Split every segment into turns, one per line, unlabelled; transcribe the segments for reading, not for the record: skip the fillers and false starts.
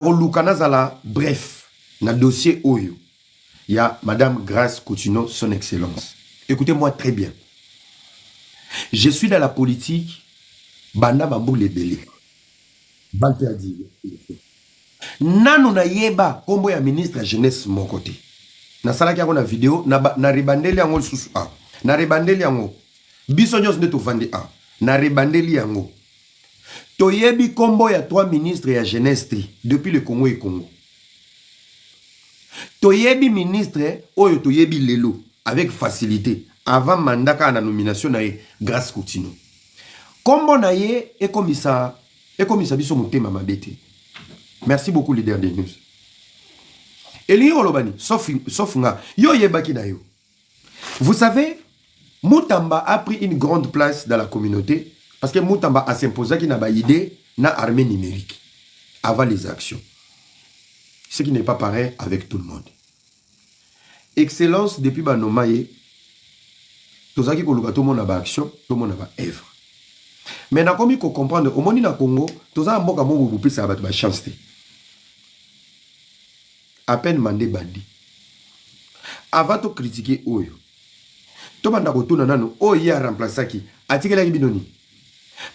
Olukana zala, bref, na dossier Oyo, il y a Madame Grace Coutinho, son excellence. Écoutez-moi très bien. Je suis dans la politique, banda mambo lebele. Balte a dit. Nanu na yeba, kombo ya ministre jeunesse mon côté. Na salaki yango na vidéo, na ribandeli yango susu a. Na ribandeli yango. Biso nyos nde to vandi a. Na ribandeli yango. Toyebi kombo ya 3 ministres ya jeunesse depuis le Congo et Congo. Toyebi ministre oyo toyebi lelo avec facilité avant mandaka na nomination na Grace Coutinho. Kombo na ye e komisa biso motema mabete. Merci beaucoup leader des news. Eli olobani sauf nga yo yebaki na yo. Vous savez, Moutamba a pris une grande place dans la communauté. Parce que Moutamba a s'imposé qu'il n'a pas idée na armée numérique avant les actions. Ce qui n'est pas pareil avec tout le monde. Excellence depuis Banomaye, tout ça qui koluka tout le monde a action, tout le monde a œuvre. Mais na komi ko comprendre au monde na Congo, tout ça mboka mo bupi ça ba chance. À peine mandé bandi. Avant de critiquer Oyo. To banda ko tuna nano Oyo a remplacé qui atikela ki binoni.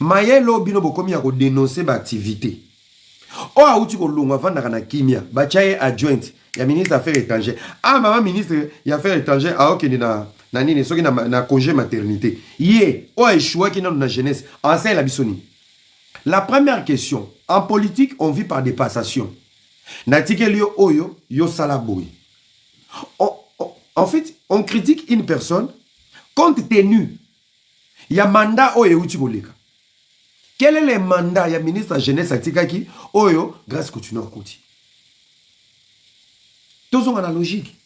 Mayelo bino bokomi ya ko dénoncer ba activité. O auti ko longa vanda na kimia, ba chaye adjoint ya ministre affaires étrangères. Ah maman ministre ya affaires étrangères a okeni na nini soki na congé maternité. Yé, o échoué qui na jeunesse, enseigne la bisoni. La première question, en politique on vit par des passations. Natikeli yo oyo yo salaboy. En fait, on critique une personne compte tenu il y a mandat oyo uti boleka. Quel est le mandat ya ministre jeunesse atikaki oyo Grace Coutinho akoti. Tous ont analogique.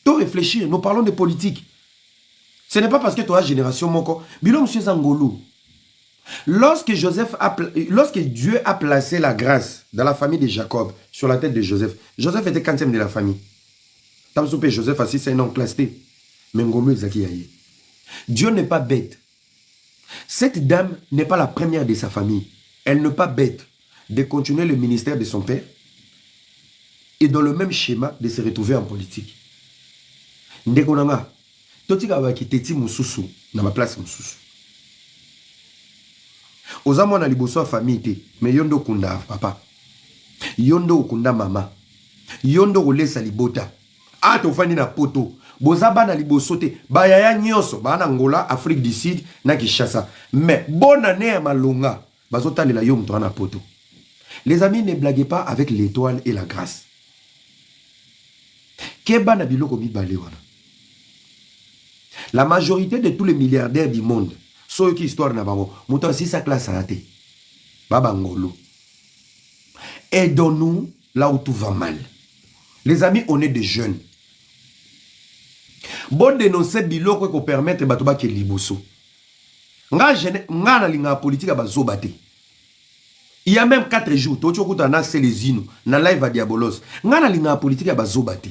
Tout réfléchir, nous parlons de politique. Ce n'est pas parce que tu as génération moko. Bilo monsieur Zangolo. Lorsque Dieu a placé la grâce dans la famille de Jacob sur la tête de Joseph, Joseph était quantième de la famille. Tamsoupé Joseph assis c'est un nom clasté. Mais Ngolo Ezakiyaye. Dieu n'est pas bête. Cette dame n'est pas la première de sa famille. Elle n'est pas bête de continuer le ministère de son père et dans le même schéma de se retrouver en politique. Ndekonanga, totika ba kiteti mususu na ma place mususu. Ozamo na liboso famille te, mais yondo kunda papa. Yondo kunda mama. Yondo kolesa libota. Ah to fani na poto. Bozaba na liboso te, bayaya nyonso, ba na Angola, Afrique du Sud, na Kinshasa. Mais bonne année à Malonga, bazota le la yom na poto. Les amis, ne blaguez pas avec l'étoile et la grâce. Keba na biloko mi balewana. La majorité de tous les milliardaires du monde, ceux qui histoire na bango, mouton si sa classe a raté. Baba Ngolo. Aidons-nous là où tout va mal. Les amis, on est des jeunes. Bon dénoncer biloko ko permettre batuba ke liboso. Nga na linga politique bazobate. Il y a même 4 jours, to chokuta na selezino, na live à Diabolos. Nga na linga politique bazobate.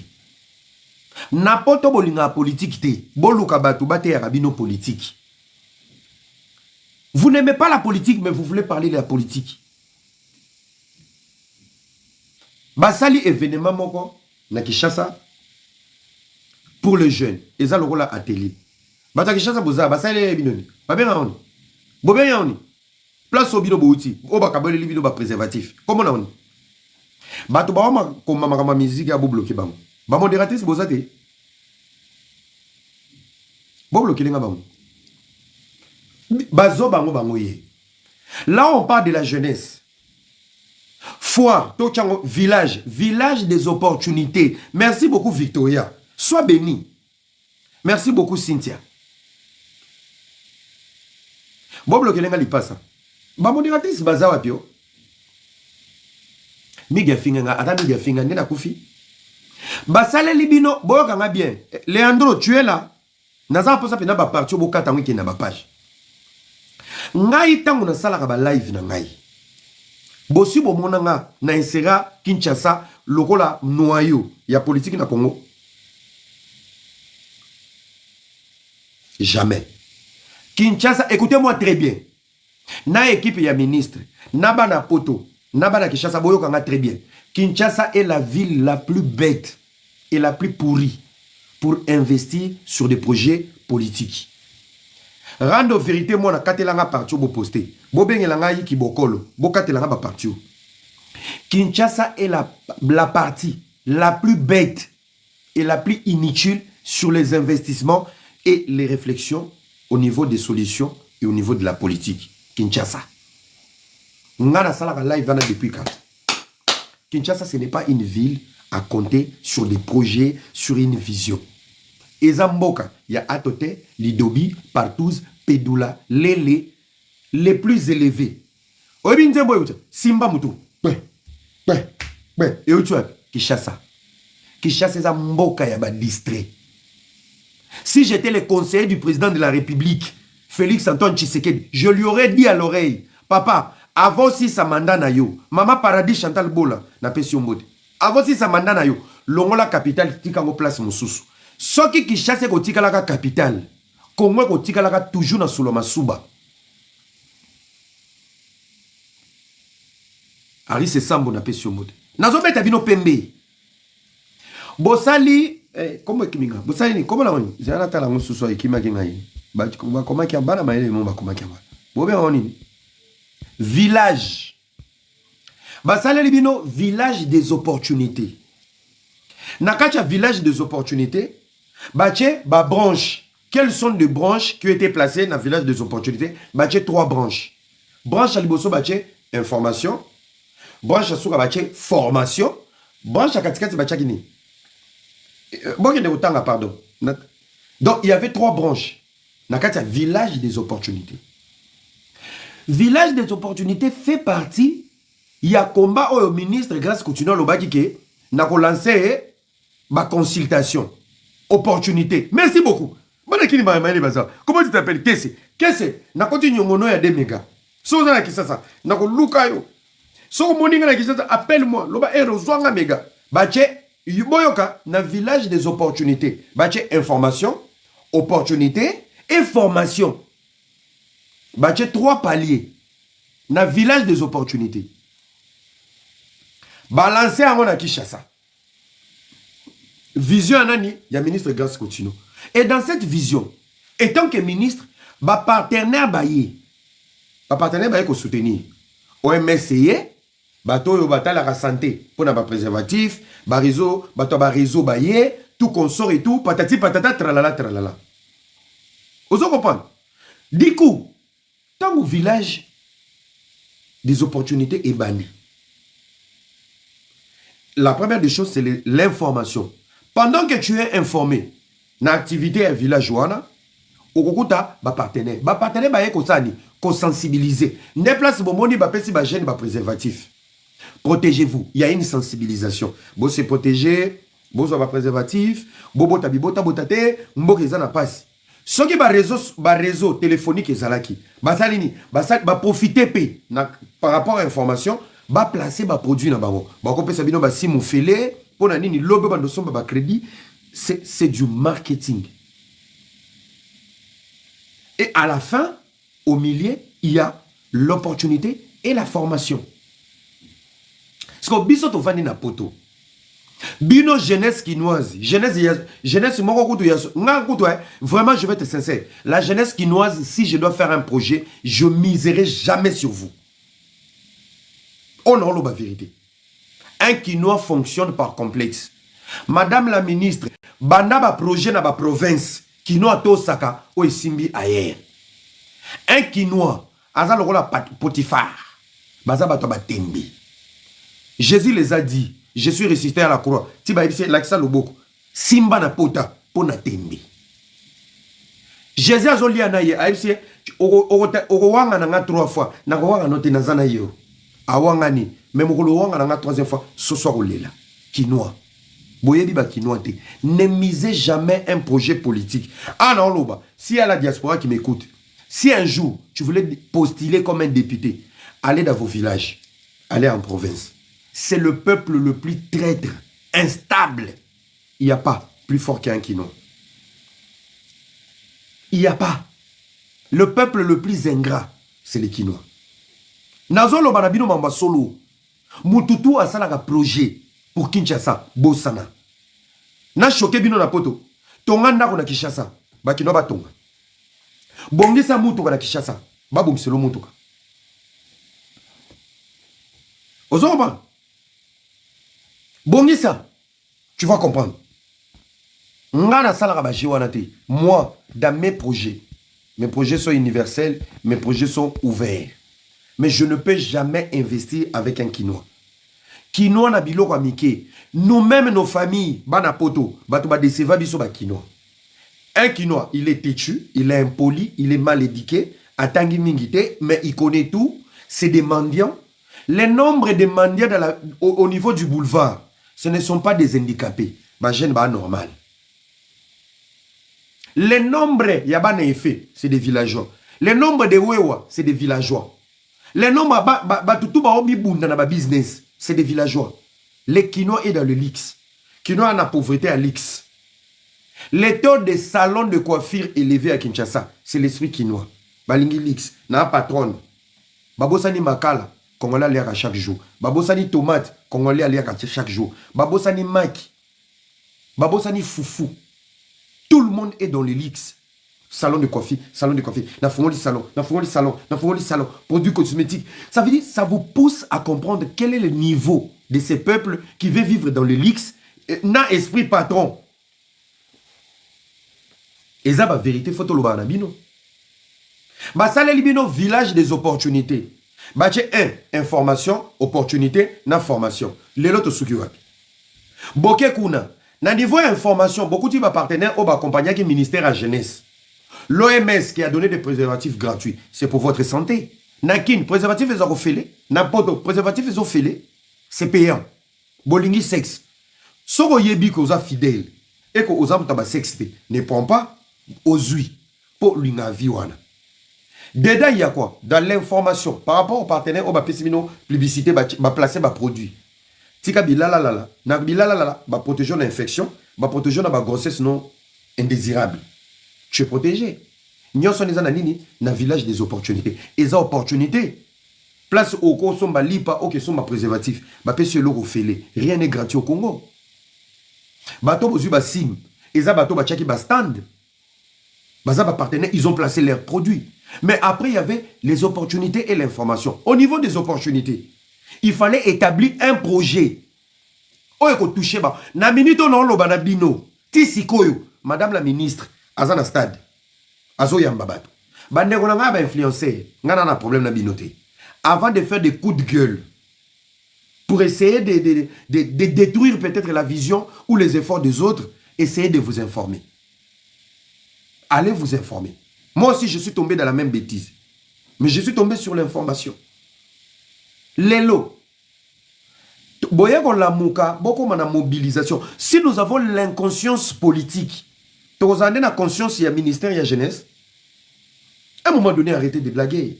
Na poto bolinga politique te, boluka batuba te rabino politique. Vous n'aimez pas la politique mais vous voulez parler de la politique. Basali événement moko na Kinshasa. Pour les jeunes, ils ont le rôle à atelier. Bataki chasa boza, basale binoni. Babena oni. Bobena oni. Place au bino bouti. Oba kabole li bino ba préservatif. Comment on oni? Bato ba ma koma makama musique ya bo bloquer bango. Ba modératrice boza te. Bo bloquer lenga bango. Bazo bango bango ye. Là on parle de la jeunesse. Foire, Tochango, village des opportunités. Merci beaucoup Victoria. Sois béni. Merci beaucoup Cynthia. Bon bloqué lenga li passa. Ba modératrice bazawa pio. Miga finga ata miga finga ndena kufi. Basale libino boyoka nga bien. Leandro tu es là. Naza posa pena ba parti bo kata ngiki na ba page. Ngai tangu na sala ka ba live na ngai. Bosi bo mona nga na insera Kinshasa lokola noyau ya politique na Congo. Jamais. Kinshasa, écoutez-moi très bien. Na équipe ya ministre, na bana poto, na bana Kinshasa boyo kanga très bien. Kinshasa est la ville la plus bête et la plus pourrie pour investir sur des projets politiques. Rando vérité, moi, na katelanga parti bo posté. Bo bengelanga yi ki bokolo. Bo katelanga ba parti. Kinshasa est la partie la plus bête et la plus inutile sur les investissements et les réflexions au niveau des solutions et au niveau de la politique. Kinshasa. Ngana salaka live depuis quand? Kinshasa, ce n'est pas une ville à compter sur des projets, sur une vision. Ezamboka, il y a Atote, Lidobi, Partouze, Pédoula, Lélé, les plus élevés. Simba Moutou. Et où tu es? Kinshasa. Kinshasa, c'est un mboka yaba distrait. Si j'étais le conseiller du président de la République, Félix Antoine Tshisekedi, je lui aurais dit à l'oreille, papa, avant si sa mandat na yo, Maman Paradis Chantal Bola, na pesi mbote. Avant si sa mandat na yo, longola capitale tika ngo place mosusu. Soki Kinshasa ko tika la capitale, Congo ko tika la toujours na solo masuba. Ari se sambo na pesi mbote. Nazo beta bino pembe. Bosali comment kiminga? Bosali ni comment la woni? Zana tala mosusu ekima kingai. Ba koma ki ambana maele mo ba koma ki ambana. Bobe woni. Village. Basale libino, village des opportunités. Nakacha village des opportunités. Bache, ba branche. Quelles sont les branches qui ont été placées dans le village des opportunités? Bache, 3 branches. Branche à liboso, bache, information. Branche à souka, bache, formation. Branche à katikati, bache, gini. Bon, il y a autant, pardon. Donc, il y avait 3 branches. Nakacha village des opportunités. Village des opportunités fait partie. Il y a combat au ministre grâce continue le bakike n'a ko lancé ma consultation opportunité. Merci beaucoup. Comment tu t'appelles? Qu'est-ce n'a continue ngono ya 2 mégas. So za ki sasa na ko luka yo. So moninga na ki sasa appelle-moi loba ero zwanga méga. Bache boyoka na village des opportunités. Bache information, opportunité et formation. Bache 3 paliers. Na village des opportunités. Balancer à mon Kinshasa. Vision anani, il y a ministre Grâce Coutinho. Et dans cette vision, étant que ministre, ba partenaire baye ko soutenir. OMSCE, bato yo batala la santé pour na ba préservatif, ba réseau baye, tout consort et tout, patati patata tralala tralala. Vous comprenez? Du coup, dans le village des opportunités est banni. La première des choses, c'est l'information. Pendant que tu es informé, dans l'activité à villageois, au Kokuta, ba partenaire ba ekosani, ko sensibiliser. Ne place bomoni ba pesi ba gène ba préservatif. Protégez-vous. Il y a une sensibilisation. Bon c'est protéger, bon soit ba préservatif, bobo tabibota botate, mboka na passe. Ce qui ba réseau téléphonique ezalaki, ba salini, ba profiter par rapport à l'information, ba placer ba produit na bango. Ba ko pesa bino ba simu fele, pour na nini lobe ba ndoso ba crédit, c'est du marketing. Et à la fin, au milieu, il y a l'opportunité et la formation. Parce que biso to vandi na poto. Bino jeunesse quinoise, jeunesse vraiment je vais être sincère. La jeunesse quinoise, si je dois faire un projet, je miserai jamais sur vous. On a la vérité. Un quinois fonctionne par complexe. Madame la ministre, banda ba projet na ba province, quinois to saka o isimbi ailleurs. Un quinois, aza lokola Potifar, baza bato ba tembi. Jésus les a dit, je suis ressuscité à la croix. Tiba ibise lakisa loboko. Simba na pota pona tembi. Jésus azoli anaye aibise oko wanga na nga 3 fois. Na ko wanga note nazana yo. Awangani même ko wanga na nga 3e fois ce soir olela. Quinois. Boyebi ba quinois te. Ne misez jamais un projet politique. Ah non loba, si à la diaspora qui m'écoute, si un jour tu voulais postuler comme un député, allez dans vos villages, allez en province. C'est le peuple le plus traître, instable. Il n'y a pas plus fort qu'un quinois. Il n'y a pas. Le peuple le plus ingrat, c'est les quinois. Nazolo banabino mamba solo. Mututu a salaka projet pour Kinshasa, Bosana. Na choqué bino na poto. Tonga ndako na Kinshasa, ba kino ba tonga. Bongisa mutuka na Kinshasa, ba bongiselo mutuka. Ozoba. Bongisa, tu vas comprendre. Ngana salaka ba jiwanate. Moi, dans mes projets sont universels, mes projets sont ouverts. Mais je ne peux jamais investir avec un Kinois. Kinois na biloko amike. Nous-mêmes, nos familles, banapoto, bato ba deseva biso ba Kinois. Un Kinois, il est têtu, il est impoli, il est mal éduqué, atangi mingite, mais il connaît tout. C'est des mendiants. Les nombres de mendiants au niveau du boulevard, ce ne sont pas des handicapés. Ba jeune ba normal. Les nombres, il y a pas effet, c'est des villageois. Les nombres de Wewa, c'est des villageois. Les nombres, business, c'est des villageois. Les Kinois est dans le Lix. Kinois a la pauvreté à Lix. Les taux de salons de coiffure élevés à Kinshasa, c'est l'esprit Kinois. Balingi Lix, na patronne. Babosani Makala, Congolais l'air à chaque jour. Babosani tomate, Congolais l'air à chaque jour. Babosani Maki. Babosani Foufou. Tout le monde est dans le Lix. Salon de coiffure, salon de coiffure. Na fongoli salon, na fongoli salon, na fongoli salon. Produits cosmétiques. Ça veut dire, ça vous pousse à comprendre quel est le niveau de ces peuples qui veulent vivre dans le Lix. Na esprit patron. Et ça, la vérité, faut le voir. Bah, ça, les village des opportunités. Bah, tu information, opportunité, na formation. Les autres, ce qui va. Boké Kuna. Na niveau information, beaucoup de partenaires ont accompagné le ministère à jeunesse. L'OMS qui a donné des préservatifs gratuits, c'est pour votre santé. Nakin, préservatifs ils ont fait, n'importe préservatifs ils ont fait, c'est payant. Bolingi sexe. Soko yebi ko za fidèle et ko oza mutaba sexe ne prend pas aux huiles pour l'ingavi wana. Dedans il y a quoi? Dans l'information par rapport aux partenaires, on va publicité, va placer va produit. Tika bilalala, na bilalala, va protéger l'infection, va protéger la grossesse non indésirable. Tu es protégé. Nous sommes dans le village des opportunités. Et les opportunités, place au cours, sont lipa, ok, sont préservatifs. Rien n'est gratuit au Congo. Bateau bozu ba sim, et ça bateau ba tchaki ba stand. Baza ba partenaires, ils ont placé leurs produits. Mais après il y avait les opportunités et l'information. Au niveau des opportunités, il fallait établir un projet. Oh eko touché ba. Na minute on lo banabino. Tisikoyo, madame la ministre, azana stade. Azo yamba bato. Bande ko nga ba influencer, nga na problème na binoté. Avant de faire des coups de gueule pour essayer de détruire peut-être la vision ou les efforts des autres, essayez de vous informer. Allez vous informer. Moi aussi, je suis tombé dans la même bêtise. Mais je suis tombé sur l'information. L'élo. Beaucoup de mobilisation. Si nous avons l'inconscience politique, nous avons la conscience, il y a ministère, il y a jeunesse. À un moment donné, arrêtez de blaguer.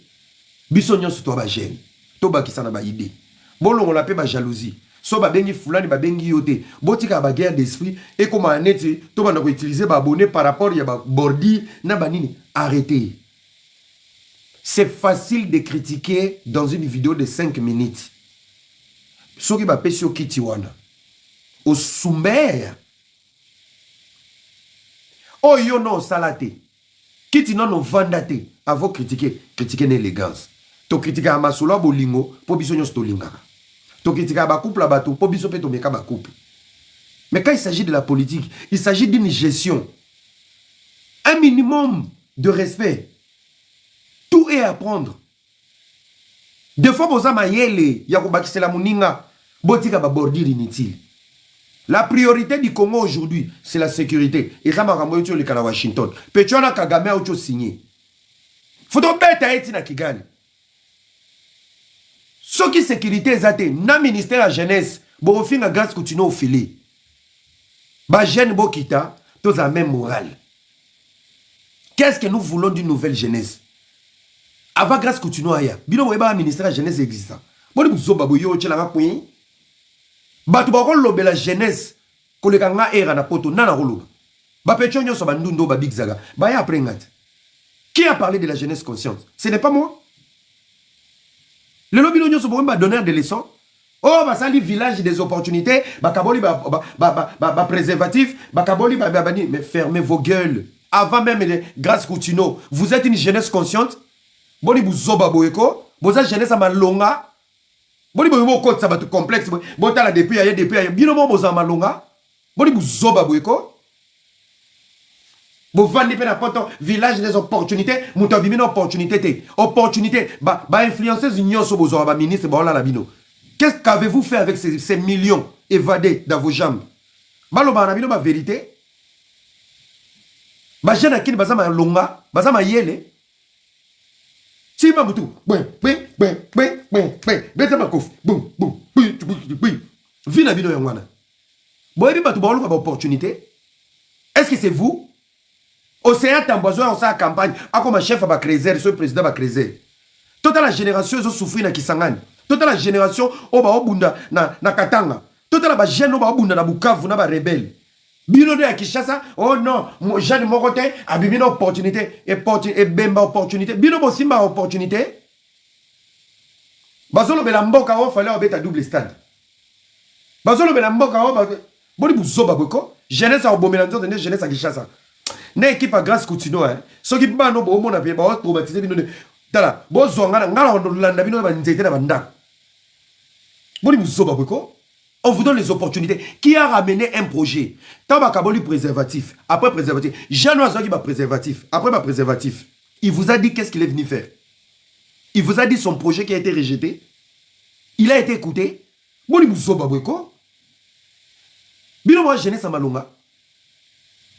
Bisognon sur toi, gêne. Toba qui s'en a idée. Bon, on l'appelle la jalousie. So ba bengi fulani ba bengi yote. Botika ba guerre d'esprit et comment aneti to ba na utiliser ba abonné par rapport ya ba bordi na banini. Arrêtez. C'est facile de critiquer dans une vidéo de 5 minutes. So ki ba pesio kitiwana. Au soumer. Oh yo no salate. Kiti non no vandate. Avant critiquer l'élégance. To critiquer amasula bolingo po biso nyos to lingaka. Mais quand il s'agit de la politique, il s'agit d'une gestion. Un minimum de respect. Tout est à prendre. Des fois, la priorité du Congo aujourd'hui, c'est la sécurité. Et ça m'a renvoyé le Canada Washington. Petrola Kagame a signé. Faut donc bête à Kigali. Ce qui sécurité est na ministère de la jeunesse, bon fin la grâce continue au filet. Ba jeune bokita, tous la même morale. Qu'est-ce que nous voulons d'une nouvelle jeunesse? Avant grâce continue aya. Bino boyeba ministère de la jeunesse existant. Bon vous zoba yo tchelanga point. Ba to ba lobe la jeunesse ko le kanga era na poto nana rolo. Ba petchonyo so ba ndundo ba bigzaga. Ba ya après ngat. Qui a parlé de la jeunesse consciente? Ce n'est pas moi. Le lobby l'oignon se peut donner des leçons. Oh, bah ça, les villages des opportunités, bah kaboli, bah préservatif, bah kaboli, mais fermez vos gueules. Avant même les grâce Coutinho, vous êtes une jeunesse consciente. Boni vous zoba boyeko, vous êtes jeunesse à malonga. Boni vous code ça va tout complexe. Bon t'as la depuis ailleurs depuis ailleurs. Bien au moins malonga. Boni vous zoba boyeko. Vous vendez pas n'importe village des opportunités, mouta bimi opportunité opportunité bah influencer union sur vos ba ministre bah la bino. Qu'est-ce qu'avez-vous fait avec ces millions évadés dans vos jambes? Baloba na bino ba vérité. Ba jeune qui baza ma longa, baza ma yele. Si ma mutu, beta ma kof, boum, boum, boum, vina bino yangwana. Boyebi batu ba oluka ba opportunité. Est-ce que c'est vous? Océan Tambozo on sa campagne, a comme chef ba Crézer, ce président ba Crézer. Toute la génération ils ont souffert na Kisangani. Toute la génération au ba obunda na Katanga. Toute la jeune au ba obunda na Bukavu na ba rebelle. Bino de Kishasa, oh non, mon jeune mon côté a bimi na opportunité et bemba opportunité. Bino bo simba opportunité. Bazolo belamboka o fallait obeta double stade. Bazolo belamboka o ba boni buzoba boko. Jeunesse a obomelanzo de jeunesse a Kishasa. Na équipe à grâce Coutinho hein. So ki ba no bo mona pe ba traumatiser bino de tala bo zonga ngala ondolanda bino ba nzete na banda. Boni buzoba boko. On vous donne les opportunités. Qui a ramené un projet? Taba kaboli préservatif. Après préservatif. Jean qui va préservatif. Après ma préservatif. Il vous a dit qu'est-ce qu'il est venu faire. Il vous a dit son projet qui a été rejeté. Il a été écouté. Boni buzoba boko. Bino moi jeunesse à Malonga.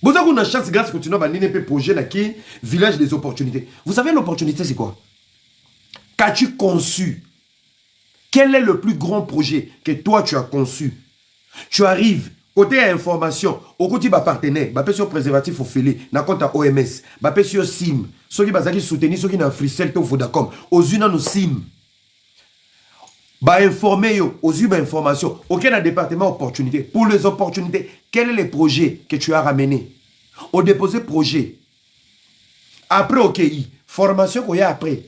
Vous avez une chance grâce à continuer à niner un projet là qui village des opportunités. Vous savez l'opportunité c'est quoi? Qu'as-tu conçu? Quel est le plus grand projet que toi tu as conçu? Tu arrives, côté information, au côté de partenaire, bah sur préservatif au filet, na compte à OMS, bah sur SIM, ceux qui basent soutenir, ceux qui n'ont Frissel, tout Vodacom, aux unes nos SIM, bah informer aux unes information, aucun département opportunité. Pour les opportunités, quel est le projet que tu as ramené? Au déposé projet. Après OKI, formation qu'on y a après.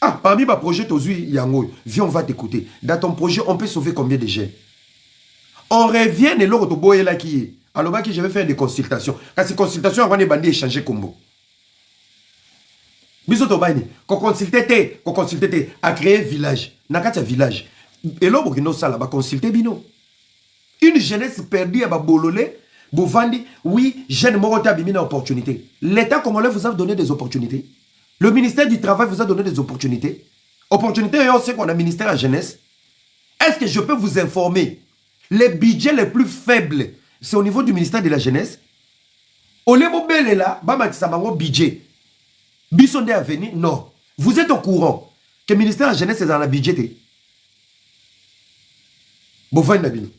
Ah, parmi ma projet, Yango, viens, on va t'écouter. Dans ton projet, on peut sauver combien de jeunes? On revient et l'autre boy là qui est. Alors, je vais faire des consultations. Quand ces consultations, on va les échanger combo. Biso bani, qu'on consulter, à créer village. Nakata village. Et l'autre qui nous ça là, va consulter bino. Une jeunesse perdue à Bololé, Bouvandi, oui, jeune Morota Bimina opportunité. L'État congolais vous a donné des opportunités. Le ministère du Travail vous a donné des opportunités. Opportunités, et on sait qu'on a un ministère à jeunesse. Est-ce que je peux vous informer? Les budgets les plus faibles, c'est au niveau du ministère de la jeunesse. Au niveau belé là, Bamatisamango budget. Bissonde à venir, non. Vous êtes au courant que le ministère de la jeunesse est dans la budget. Bouvani Nabino.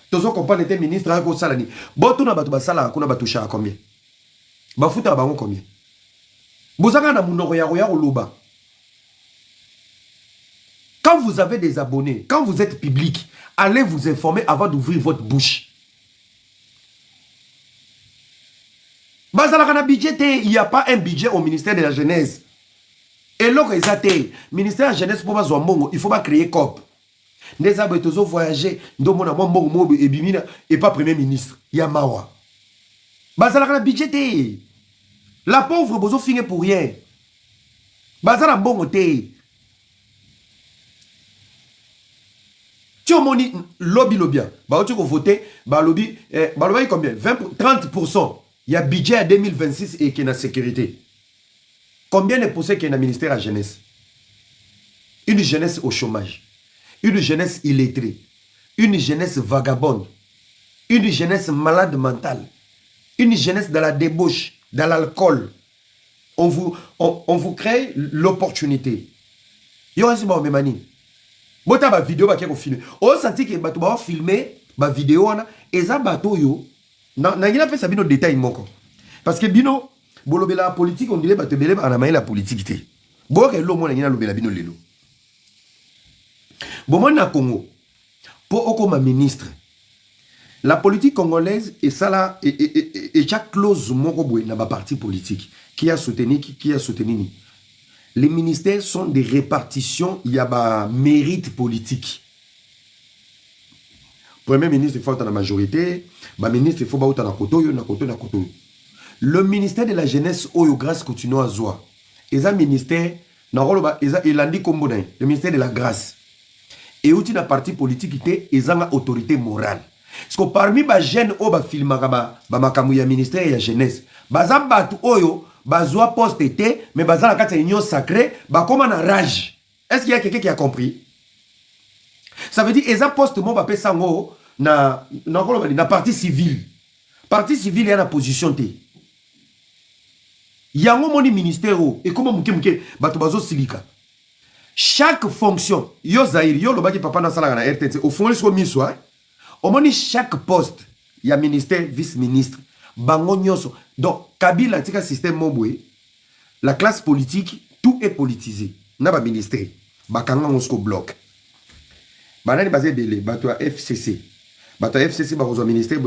Tous ceux qui comprennent les ministres, ils ont salani. Bon, tout le monde a salé, on a touché à combien? Bafouta a combien? Quand vous avez des abonnés, quand vous êtes public, allez vous informer avant d'ouvrir votre bouche. Il n'y a pas un budget au ministère de la Jeunesse. Et là, le ministère de la Jeunesse, il faut pas créer COP. Les abonnés voyager, et pas premier ministre. Il y a Mawa. La pauvre bozo finit pour rien. Bazala bon côté. Tu as moni lobby lobby. Bah tu vas voter, bah lobby combien? 30%. Il y a budget à 2026 et qui est la sécurité. Combien de pourcents qui est dans le ministère de la jeunesse? Une jeunesse au chômage. Une jeunesse illettrée. Une jeunesse vagabonde. Une jeunesse malade mentale. Une jeunesse dans la débauche. Dans l'alcool, on vous crée l'opportunité. Yo aussi ba memani. Bota ba vidéo ba ki ko filmer. O senti que ba to ba filmer ba vidéo wana eza bato yo na ngina pe sabino détail moko. Parce que bino bolobela politique on dirait ba te belé ba na mai la politique té. Bo ke lo mo na ngina lobela bino lelo. Bo mo na Congo. Po okoma ministre. La politique congolaise et ça là et chaque clause moko na ba parti politique qui a soutenu. Les ministères sont des répartitions, il y a ba mérite politique. Premier ministre, il faut être dans la majorité. Ministre, il faut être dans la kotoyo, na kotoyo, na kotoyo. Le ministère de la jeunesse, Oyo Grâce continue à zoa. Et ça, ministère, il a dit comme le ministère de la grâce. Et où tu as parti politique, ils ont une autorité morale. Parce que parmi les jeunes, qui ont filmé le ministère de la jeunesse, baza batu oyo bazwa poste été mais baza la carte union sacrée comme en rage. Est-ce qu'il y a quelqu'un qui a compris? Ça veut dire eza poste mo ba pesa ngo na partie civile. Partie civile y a na position té. Yango moni ministère et comment muke batu bazo silika. Chaque fonction yo Zahir yo lo baki papa na sala na RTC au fond so miswa. Au moni chaque poste y a ministère vice-ministre bango nyonso. Donc Kabila tika système mobwe la classe politique tout est politisé. Na ba ministère bakanga ngosko bloc. Banani bazé belé bato FCC. Bato FCC bazo ministère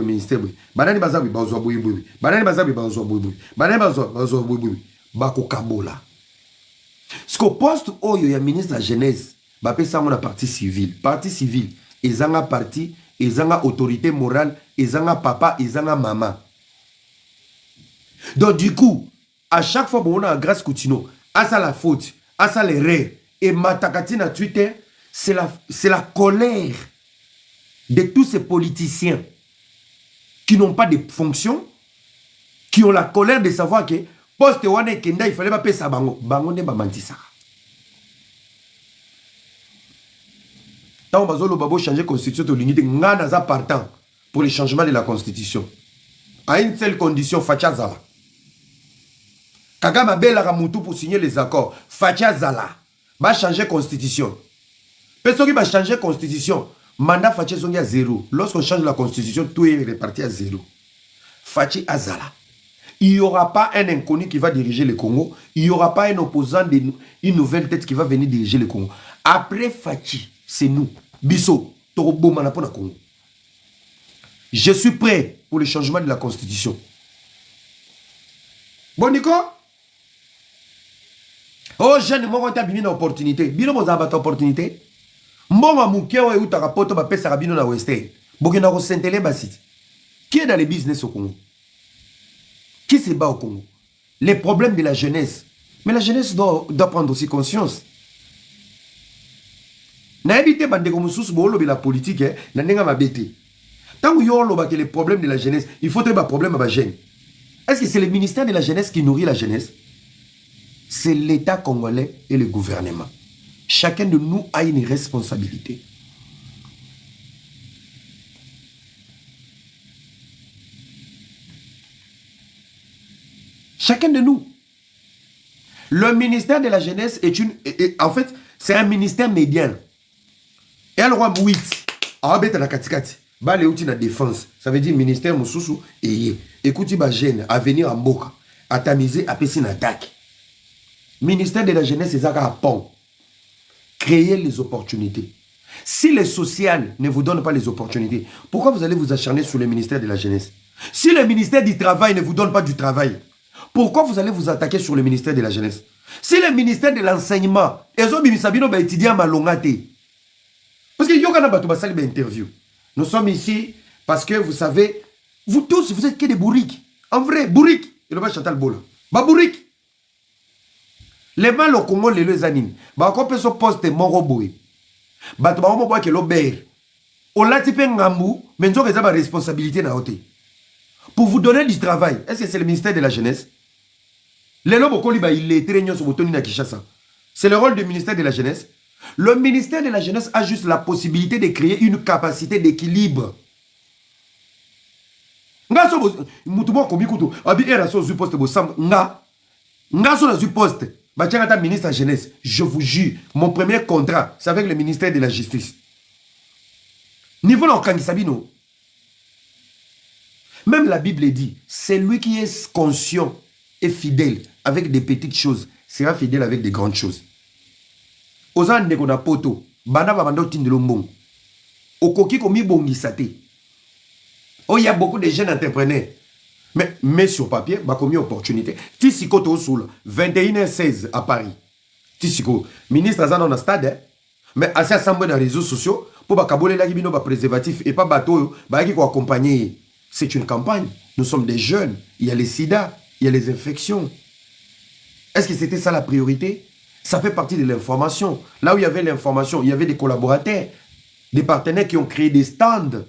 banani bazabi bazo boyi. Banani bazabi bazo boyi. Banani bazo boyi. Bako kabola. Ce que poste oyo ya ministre de la jeunesse ba pesa ngona partie civile. Partie civile ezanga parti, ezanga autorité morale, ezanga papa, ezanga maman. Donc du coup, à chaque fois qu'on a grâce Coutinho, à ça la faute, à ça l'erreur et matakati na Twitter, c'est la colère de tous ces politiciens qui n'ont pas de fonction, qui ont la colère de savoir que poste wane kenda il fallait pas payer ça bango ne ba mantisa. Tant bazolo babo changer constitution to l'unité ngana za partant pour le changement de la constitution. À une seule condition facha zala. Kagame Bela Ramutu pour signer les accords. Fatia Zala va changer constitution. Personne qui va changer constitution. Mandat Fatia Zongi à zéro. Lorsqu'on change la constitution, tout est réparti à zéro. Fatia Azala. Il n'y aura pas un inconnu qui va diriger le Congo. Il n'y aura pas un opposant, une nouvelle tête qui va venir diriger le Congo. Après Fatia, c'est nous. Bisso, Torobo Manapona Congo. Je suis prêt pour le changement de la constitution. Bon, Nico? Oh, jeune, moi, je une opportunité. Bino, vous avez une opportunité. Moi, je suis un rapport de pesa rabino na Western. Bokena ko sentele basit. Qui est dans le business au Congo? Qui se bat au Congo? Les problèmes de la jeunesse. Mais la jeunesse doit prendre aussi conscience. Na habité bande comme sous bolo de la politique, na nenga mabete. Tant que yo lo que les problèmes de la jeunesse, il faut trouver un problème à la jeune. Est-ce que c'est le ministère de la jeunesse qui nourrit la jeunesse? C'est l'État congolais et le gouvernement. Chacun de nous a une responsabilité. Chacun de nous. Le ministère de la jeunesse est en fait, c'est un ministère médian. Et alors, 8. Abeta na katikati. Ba le outil na défense. Ça veut dire ministère mususu et écoutez ba jeune à venir en Mboka, à tamiser, à passer une attaque. Ministère de la jeunesse, c'est à pont. Créer les opportunités. Si le social ne vous donne pas les opportunités, pourquoi vous allez vous acharner sur le ministère de la jeunesse? Si le ministère du travail ne vous donne pas du travail, pourquoi vous allez vous attaquer sur le ministère de la jeunesse? Si le ministère de l'enseignement, parce que y a interview. Nous sommes ici parce que vous savez, vous tous, vous êtes que des bourriques. En vrai, bourriques. Et le bas Chantal Bola. Bah bourriques. Les mal au Congo, les animes. Bah on peut se poster mon robot. Bah tu vas me voir que l'obéir. On l'a typé ngambou, mais nous avons une responsabilité na hauteur. Pour vous donner du travail, est-ce que c'est le ministère de la jeunesse? Les lobes au il est très sur votre na Kinshasa. C'est le rôle du ministère de la jeunesse. Le ministère de la jeunesse a juste la possibilité de créer une capacité d'équilibre. Nga so mutumo komikuto abi era so zu poste bo sam nga so na zu poste ba tianga ministre de la jeunesse. Je vous jure, mon premier contrat c'est avec le ministère de la justice. Niveau na Kangisabino. Même la Bible dit, c'est lui qui est conscient et fidèle avec des petites choses sera fidèle avec des grandes choses. Ozan de kona poto, bana babando tindelombo. Okoki komi bongisate. Oh, il y a beaucoup de jeunes entrepreneurs. Mais sur papier, bah comme opportunité. Tissiko to soul 21h16 à Paris. Tissiko, ministre Azan dans le stade, mais assez assemblé dans les réseaux sociaux, pour bakabole la bino ba préservatif et pas bateau ba qui accompagner. C'est une campagne. Nous sommes des jeunes, il y a les sida, il y a les infections. Est-ce que c'était ça la priorité? Ça fait partie de l'information. Là où il y avait l'information, il y avait des collaborateurs, des partenaires qui ont créé des stands.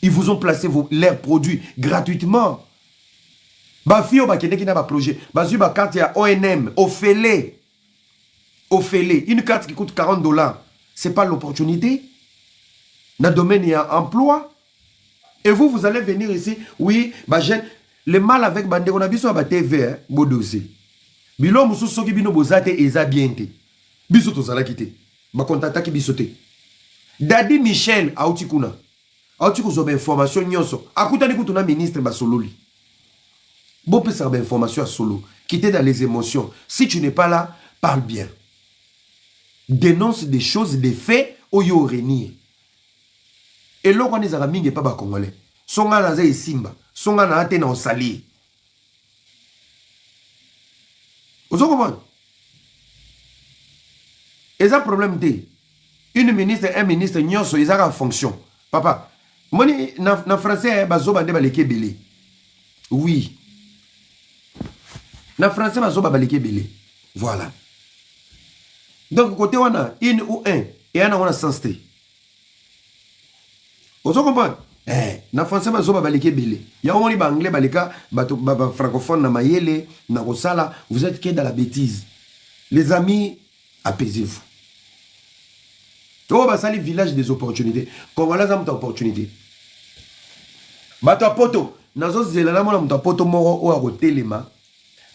Ils vous ont placé leurs produits gratuitement. Bafio bakende qui n'a pas projet. Bazu ba carte ya ONM, Ophélie. Ophélie, une carte qui coûte $40. C'est pas l'opportunité. Dans le domaine il y a emploi. Et vous allez venir ici, oui, bah le mal avec bande on a biso ba TV, beau dossier. Bilo musu soki bino bozate eza bien te. Biso to zala kité. Ba contacta ki biso te. Dadi Michel auti kuna. Auti ko zoba information nyonso. Akutani kutuna ministre ba sololi. Bon peut savoir information à solo. Quitter dans les émotions. Si tu n'es pas là, parle bien. Dénonce des choses, des faits au yo renier. Et là, on est à mingi pas congolais. Songa na zay simba, songa na ate na osali. Vous comprenez? Et ça problème de une ministre, un ministre, nyonso, ils ont en fonction. Papa, moni na français bazo bande baleke belé. Oui. Na français bazo baleke belé. Voilà. Donc côté on a une ou un et on a sensé. Vous comprenez? Na français bazoba baleke belé. Ya on ba anglais baleka bato ba francophone na mayele na kosala, vous êtes que dans la bêtise. Les amis, apaisez-vous. To ba sali village des opportunités. Congolais am ta opportunité. Bato poto nazo zela na mona mta poto moko o akotelema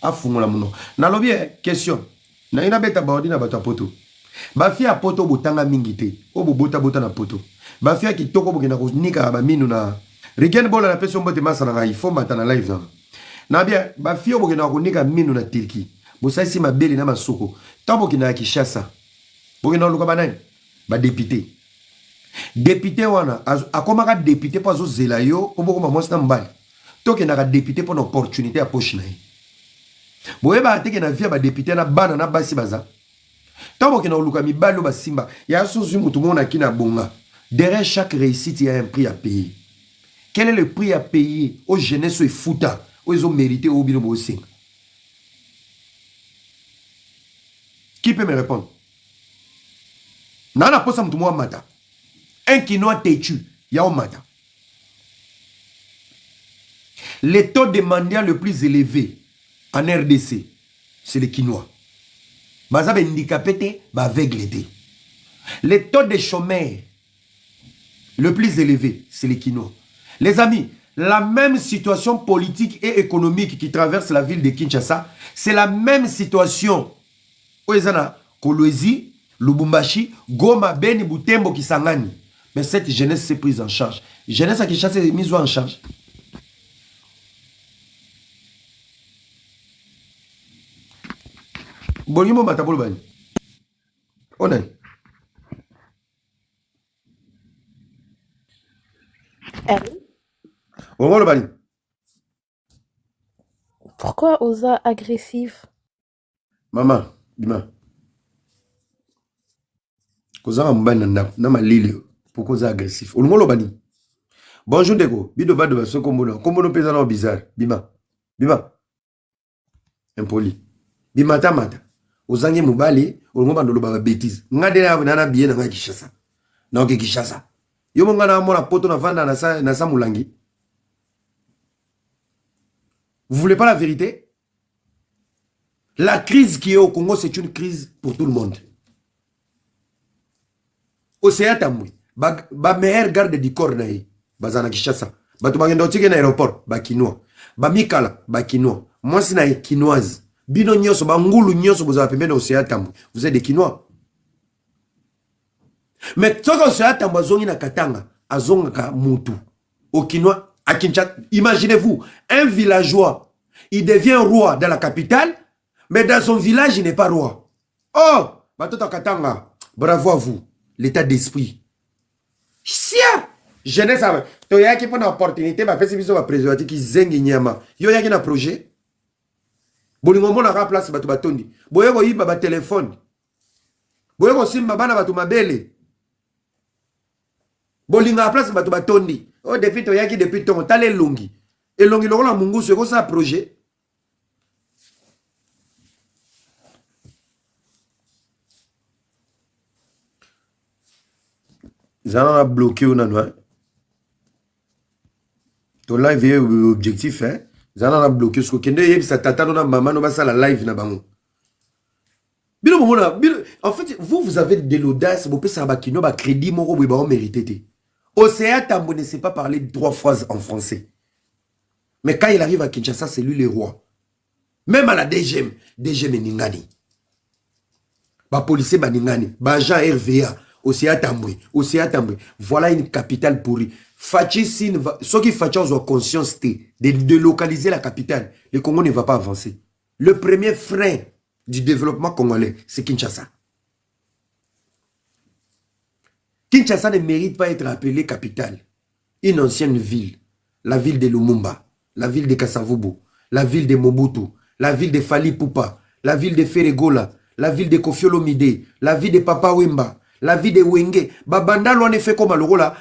afungola muno. Na lobi question. Na ina beta baodi na bato poto. Ba fi a poto botanga mingité. O bobota bota na poto. Bafia qui toko bokena ko nika ba minu na Riken bola na peso mbote masa na ifo mata na live na bia bafia bokena ko nika minu na Turki bo saisi mabeli na masoko tambo kina Kinshasa bokena luka banani ba député wana akoma ka député pa zo zela yo ko boko ma na mbali tokena ka député pour l'opportunité à poche na ye boye ba teke na via ba député na bana na basi baza tambo kena luka mibalo ba simba ya sozu mutu mona kina bonga. Derrière chaque réussite, il y a un prix à payer. Quel est le prix à payer aux jeunesses et foutas, où ils ont mérité au binobo aussi? Qui peut me répondre? Nana posa mtu mata. Un quinoa têtu, il y a un mata. Le taux de mendiant le plus élevé en RDC, c'est le quinoa. Baza ben handicapé, ba aveugle. Le taux de chômeurs le plus élevé, c'est les Kinois. Les amis, la même situation politique et économique qui traverse la ville de Kinshasa, c'est la même situation. Oezana, Kolwezi, Lubumbashi, Goma, Beni, Butembo, Kisangani. Mais cette jeunesse s'est prise en charge. Jeunesse à Kinshasa est mise en charge. Bonimo Matabolo Bani. On est.
Pourquoi Oza agressif?
Maman, Bima. Koza mbana na malili. Pourquoi Oza agressif? Olungolo bani. Bonjour Deko. Bido bado baso kombono. Kombono pesa na bizarre. Bima. Bima. Impoli. Bima tamata. Ozange mubali, olungo bandolo baba bêtise. Ngade na bien na Kinshasa. Na Kinshasa. Yo monga na mona poto na vanda na sa mulangi. Vous voulez pas la vérité? La crise qui est au Congo, c'est une crise pour tout le monde. Océan Tamui, ba meilleur garde du corps naï, bazana Kinshasa. Ba to bagenda otike na aéroport, ba kinois. Ba mikala, ba kinois. Moi c'est na kinoise. Bino nyoso ba ngulu nyoso boza pembe na Océan Tamui. Vous êtes des Kinois. Mais toko Océan Tamui zongi na Katanga, azonga ka mutu. Au Kinois, à Kinshasa, imaginez-vous, un villageois, il devient roi dans la capitale, mais dans son village, il n'est pas roi. Oh, Batota Katanga, bravo à vous, l'état d'esprit. Sia, jeunesse, tu as qui pour une opportunité, ma fesse biso va préserver qui zengi nyama. Yo yaki na projet. Bolingo mona ka place batu batondi. Boye ko yiba ba téléphone. Boye ko simba bana batu mabele. bolinga place bato batondi oh depuis toyaki depuis tongo tala elongi elongi lokola mungusu ekosala projet zana na bloqué ou nano ton live est objectif hein zana na bloqué ce que yebisa tata na maman no basala live na bango bino momona bino en fait vous avez de l'audace vous pesa ba kino ba crédit moko boy ba mérité Océa Tambo ne sait pas parler 3 phrases en français mais quand il arrive à Kinshasa c'est lui le roi même à la DGM ningani ba policier ba ningani ba agent RVA Océa Tambo voilà une capitale pourrie Fachi Sine ceux qui Fachi ont conscience de localiser la capitale le Congo ne va pas avancer le premier frein du développement congolais, c'est Kinshasa. Kinshasa ne mérite pas être appelée capitale. Une ancienne ville, la ville de Lumumba, la ville de Kasavubu, la ville de Mobutu, la ville de Fali Poupa, la ville de Feregola, la ville de Kofi Olomide, la ville de Papa Wemba, la ville de Wenge. Banda l'on fait comme là,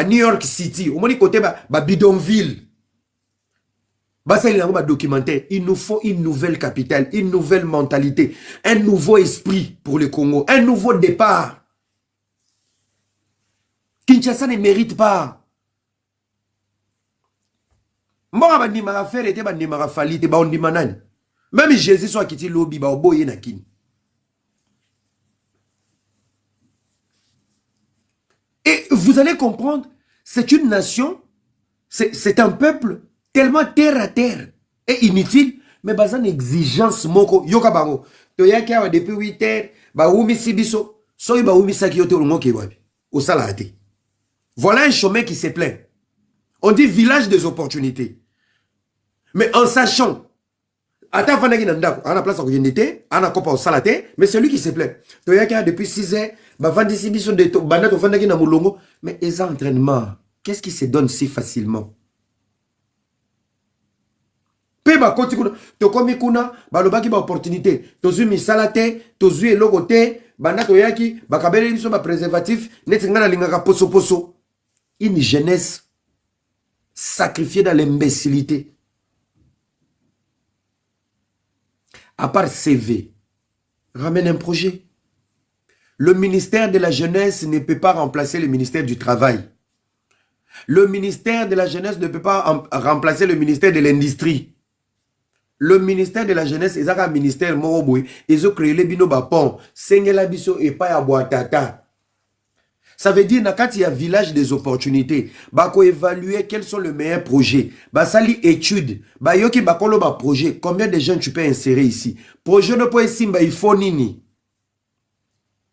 New York City, au moins côté bidonville. Documentaire. Il nous faut une nouvelle capitale, une nouvelle mentalité, un nouveau esprit pour le Congo, un nouveau départ. Kinshasa ne mérite pas. Même Jésus soit quitté lobby, et vous allez comprendre, c'est une nation, c'est un peuple tellement terre à terre et inutile, mais basé une exigence moko yoka bango. Toyaki awa depuis 8 heures, ba umi sibiso, soyi ba umi saki yote olongo ke wabi. Au salade. Voilà un chemin qui se plaint. On dit village des opportunités. Mais en sachant, ata fanaki nandako, ana place à yendete, ana kopa au salade, mais c'est lui qui se plaint. Toyaki awa depuis 6 heures, ba vandi sibiso de to, banda to fanaki na mulongo, mais les entraînements, qu'est-ce qui se donne si facilement? Peba koti kuna to komi kuna balobaki ba opportunité tozu misala te tozu eloko te banda toyaki bakabeli biso ba préservatif neti ngana lingaka poso poso une jeunesse sacrifiée dans l'imbécilité à part CV ramène un projet. Le ministère de la jeunesse ne peut pas remplacer le ministère du travail. Le ministère de la jeunesse ne peut pas remplacer le ministère de l'industrie. Le ministère de la jeunesse, ils ont un ministère moroboui, ils ont créé les bino bapon, sengela biso et pas à boitata. Ça veut dire quand il y a village des opportunités, bako évaluer quels sont les meilleurs projets, ba sali étude, ba yoki bakolo ba projet, combien de jeunes tu peux insérer ici. Projet ne peut simba il faut nini.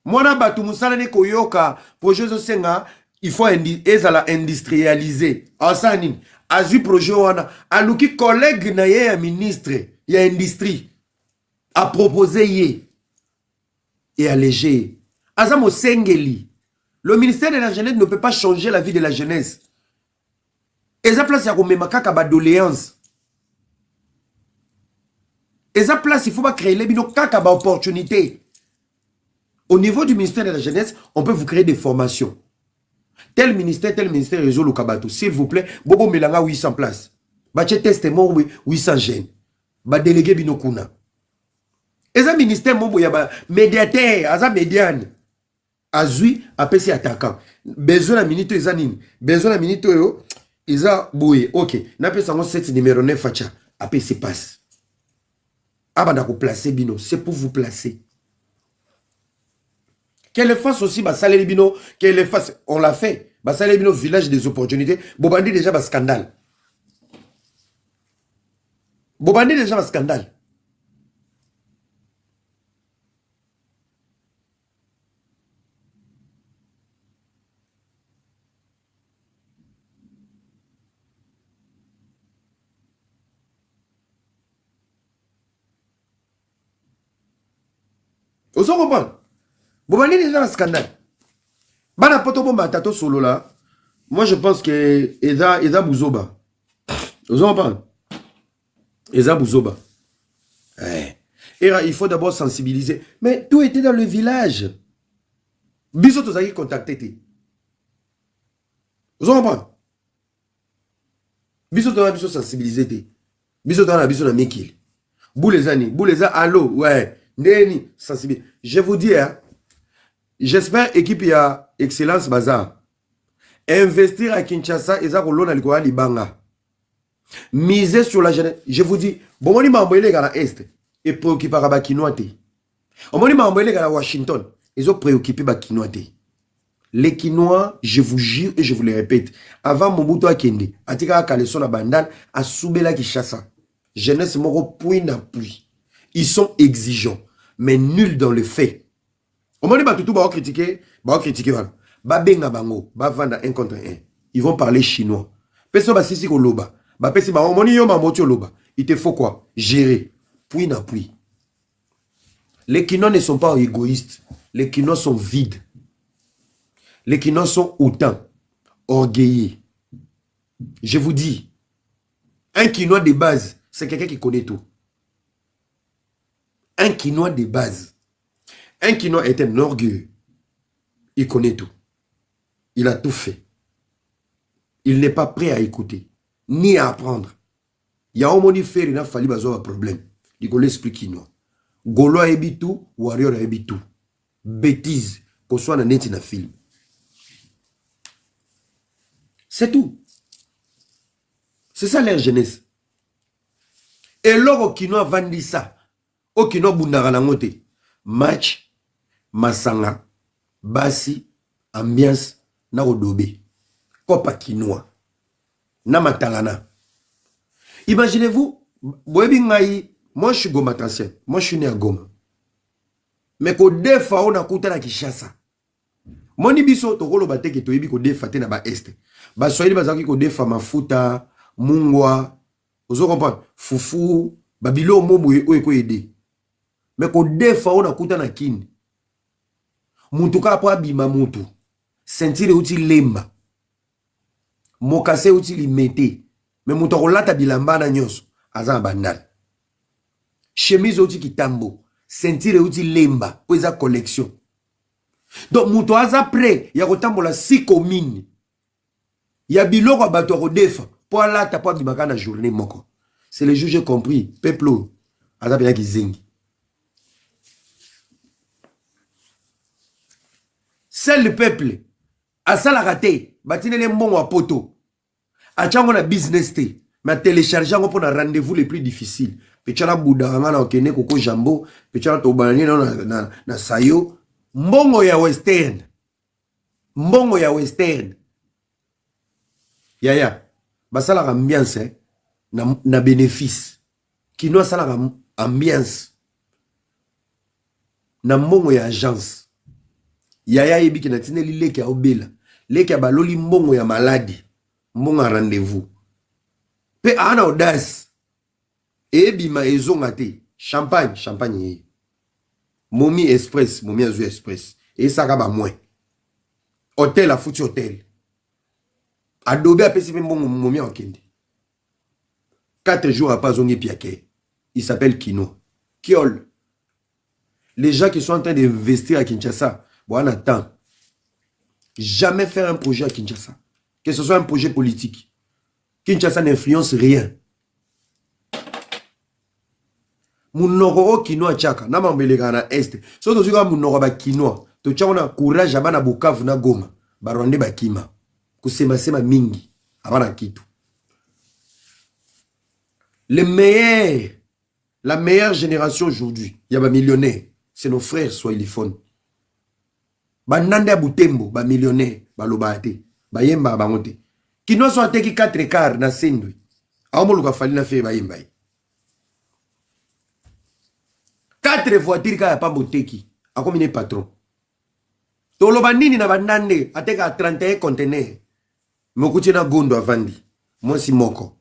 Mwana batu musala ne koyoka, projet zo senga, il faut industrialiser. Asanini. Azu projet wana aluki collègue na ye ya ministre ya industrie a proposé ye et alléger azamo sengeli. Le ministère de la jeunesse ne peut pas changer la vie de la jeunesse. Eza place ya komema kaka ba doléance. Eza place il faut pas créer les bino kaka ba opportunité. Au niveau du ministère de la jeunesse, on peut vous créer des formations. Tel ministère, réseau le Kabato. S'il vous plaît, Bobo Melanga 800 places. Bache testement 800 jeunes. Ba délégué binokuna. Eza ministère mobo ya ba médiateur, aza médiane. Azui apesi attaquant. Besoin la minute ezanine. Besoin la minute yo eza boye. OK. Na pesa ngo 7 numéro 9 facha. Apesi passe. Abanda ko placer bino, c'est pour vous placer. Qu'elle fasse aussi, bah, Salé Bino, qu'elle fasse, on l'a fait. Bah, Salé Bino, village des opportunités. Bobandi déjà, bah, scandale. Bobandi déjà, bah, scandale. Vous comprenez? Bobandi déjà un scandale. Bana poto bomba tato solo là. Moi je pense que Eza Bouzoba. Vous en parlez? Eza Bouzoba. Et il faut d'abord sensibiliser. Mais tout était dans le village. Biso tozaki contacté. Vous comprenez? Biso tona biso sensibilité. Biso tona biso na mikili. Bouleza, allô, ouais. Neni, sensibilité. Je vous dis, hein, j'espère équipe ya Excellence Bazar. Investir à Kinshasa, et ça, kolona likoya libanga. Miser sur la jeunesse. Je vous dis, bon, on m'a envoyé à l'Est et préoccupé à Bakinoate. On m'a envoyé à Washington. Ils ont préoccupé à Bakinoate. Les Quinois, je vous jure et je vous le répète, avant Mobutu Akende, Atika Kaleson la bandane, à Soubela Kishasa. Jeunesse moro point d'appui. Ils sont exigeants, mais nuls dans le fait. On m'a dit, bah, tout, bah, critiquer, voilà. Bah, benga bango, bah, vanda 1 contre 1. Ils vont parler chinois. Personne va sisi koloba. Bah, personne, bah, on m'a dit, yo, ma motio loba. Il te faut quoi? Gérer. Point d'appui. Les Quinois ne sont pas égoïstes. Les Quinois sont vides. Les Quinois sont hautains, orgueillés. Je vous dis, un Quinois de base, c'est quelqu'un qui connaît tout. Un Quinois de base. Un Quinois est un orgueilleux. Il connaît tout. Il a tout fait. Il n'est pas prêt à écouter, ni à apprendre. Il y a un moment où il a fallu un problème. Il faut l'expliquer Quinois. Golo a ébi tout, Warrior a ébi tout. Bêtise, qu'on soit dans un film. C'est tout. C'est ça leur jeunesse. Et l'or qui nous vendu ça, au qui nous bundara na ngote, match, masanga, basi, ambiance, na odobe, kopa quinoa, na matalana. Imaginez-vous, moi je suis gomatracien, moi je suis né à Goma. Mais qu'au défa on a coûté la Kishasa. Moni biso tokolo bateke toyebi ko defa te na ba est. Ba soyeli bazaki ko defa mafuta, mungwa, ozo comprendre, fufu, babilo mobo o eko aider. Mais ko defa on a kuta na kini. Muntu ka po abima muntu. Sentire uti lemba. Mokase uti limete. Mais muntu ko lata bilamba na nyonso aza bandal. Chemise uti kitambo. Sentire uti lemba po eza collection. Donc, mouto aza prêt, ya kotambola 6 communes. Ya biloko bato ko defa pour la ta pas bimaka na journée moko. C'est le jour j'ai compris, peuple aza bien ki zengi. C'est le peuple asa la raté, batine les mbongo a poto. A chango na business te, mais télécharger ngo pour na rendez-vous les plus difficiles. Pechala boudanga na okene koko jambo, pechala to banani na sayo. Mbongo ya western. Mbongo ya western. Yaya. Basala ambiance na bénéfice. Kino sala ambiance. Na mbongo ya agence. Yaya yebi ki na tineli leki ya obela. Leki ya baloli mbongo ya maladi. Mbongo ya rendez-vous. Pe ana audace. Ebi ma ezonga te. Champagne yeye. Momi Express, Momi Azou Express. Et ça va moins. Hôtel a foutu hôtel. Adobe a payé même bon Momi en Kende. 4 jours à pas zongi piake. Il s'appelle Kino. Kiol. Les gens qui sont en train d'investir à Kinshasa, bon, on attend. Jamais faire un projet à Kinshasa. Que ce soit un projet politique. Kinshasa n'influence rien. Mounoro Kinoa Tchaka, na mambelega na Est. So to zuka mounoro ba Kinoa. To tchaka na courage abana Bukavu na Goma. Baronde ba Kima. Kusema sema mingi. Abana kitu. Le meilleur, la meilleure génération aujourd'hui, il y a ba millionnaires. C'est nos frères Swahiliphones. Ba nande Butembo, ba millionnaires, ba lobate, ba yemba ba monte. Kinoa so ateki 4 quarts na sendwe. Aomo luka fali na fe ba yemba. 4 voitures kaya pa boteki. A combien patron? Tolo bandini na bandande ateka 31 conteneurs. Mokuti na gondo avandi. Moi si moko.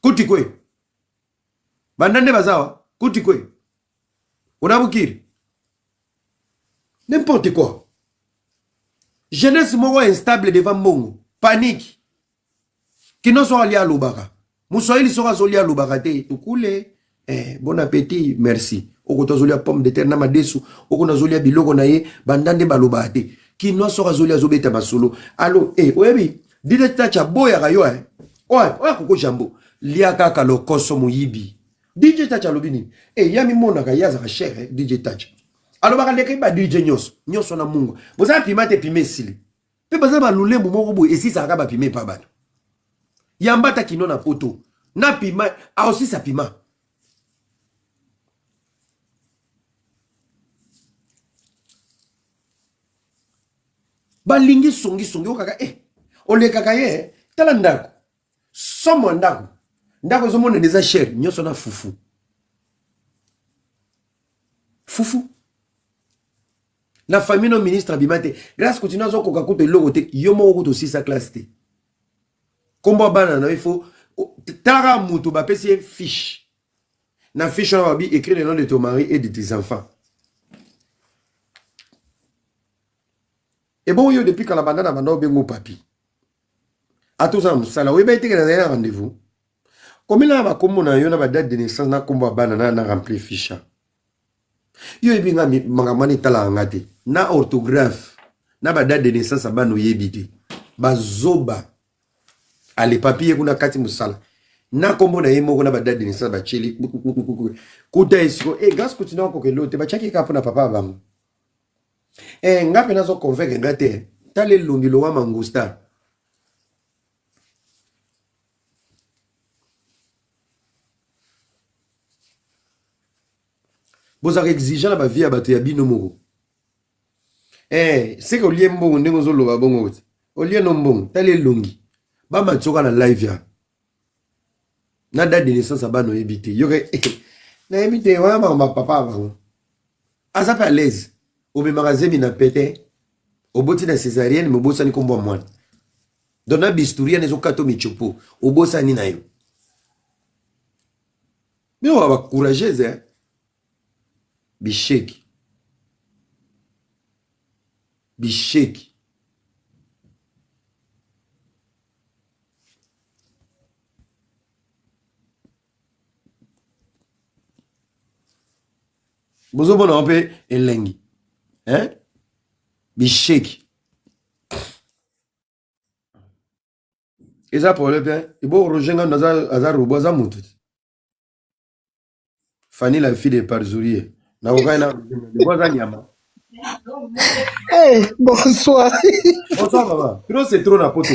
Kuti kwe. Bandande bazawa. Kuti kwe. Unabukiri. N'importe quoi. Jeunesse moko instable devant Mongo. Panique. Qui ne soit lié à l'Obaka. Moussoïli sera lié à l'Obaka te. Tukule. Bon appétit, merci. Oko tozolia pomme de terre na madesu, oko nazolia biloko na ye, bandande baloba te. Kinois sera zoli azobeta masolo. Allo, oyebi, DJ Tacha boya rayo oya koko jambo. Liaka ka lokoso moyibi. DJ Tacha lobini. Yami mona ka yaza ka cher DJ Tacha. Alors baka leka ba DJ nyos na mungu. Boza pima te pime sili. Pe baza ba lulembo moko boye esi sa ka ba pime pa bana. Yambata kino na poto. Na pima a aussi sa pima. Balingi songi okaka olekaka ye tala ndako somo ndako zo mona déjà cher nyoso na fufu na famille no ministre abimate grâce continue zo koka kuto logo te yomo kuto 6 classe te kombo bana na il faut tara mutu ba pesi fiche na fiche on va bi écrire le nom de ton mari et de tes enfants. Et bon, yo depuis quand la bandana manda obengo papi. A tout ça, ça oui, ben, t'es un rendez-vous. Comme il a ma commune, yo na ba date de naissance na kombo banana na rempli fiche. Yo ebi nga mangamani tala angate. Na orthographe, na ba date de naissance abano yebite. Ba zoba. Ale papier kuna kati musala. Na kombo na yemo kuna ba date de naissance ba chili. Kuta esiko. Grâce continue encore que l'autre ba chaki ka pona papa bango. Nga pena zo convaincre nga te tale lungi lo wa mangusta bozaka exigeant na ba vie ya bato ya bino moko c'est que olie mbongo ndenge ozoloba bongo te olie no mbongo tale lungi ba matsoka na live ya na date de naissance abano yebite yoke na yebite wa ma papa bango aza pa à l'aise obe magazemi na pete oboti na césarienne mobosa ni kombo mwana dona bisturia nezo kato michopo obosa ni na yo mais on va courageuse bisheki bozo bona mpe elengi bisheki eza problème ibo rojenga naza azar robo za mutu Fanny la fille de Parzourier na okana boza nyama
Bonsoir.
bonsoir maman trop c'est trop na poto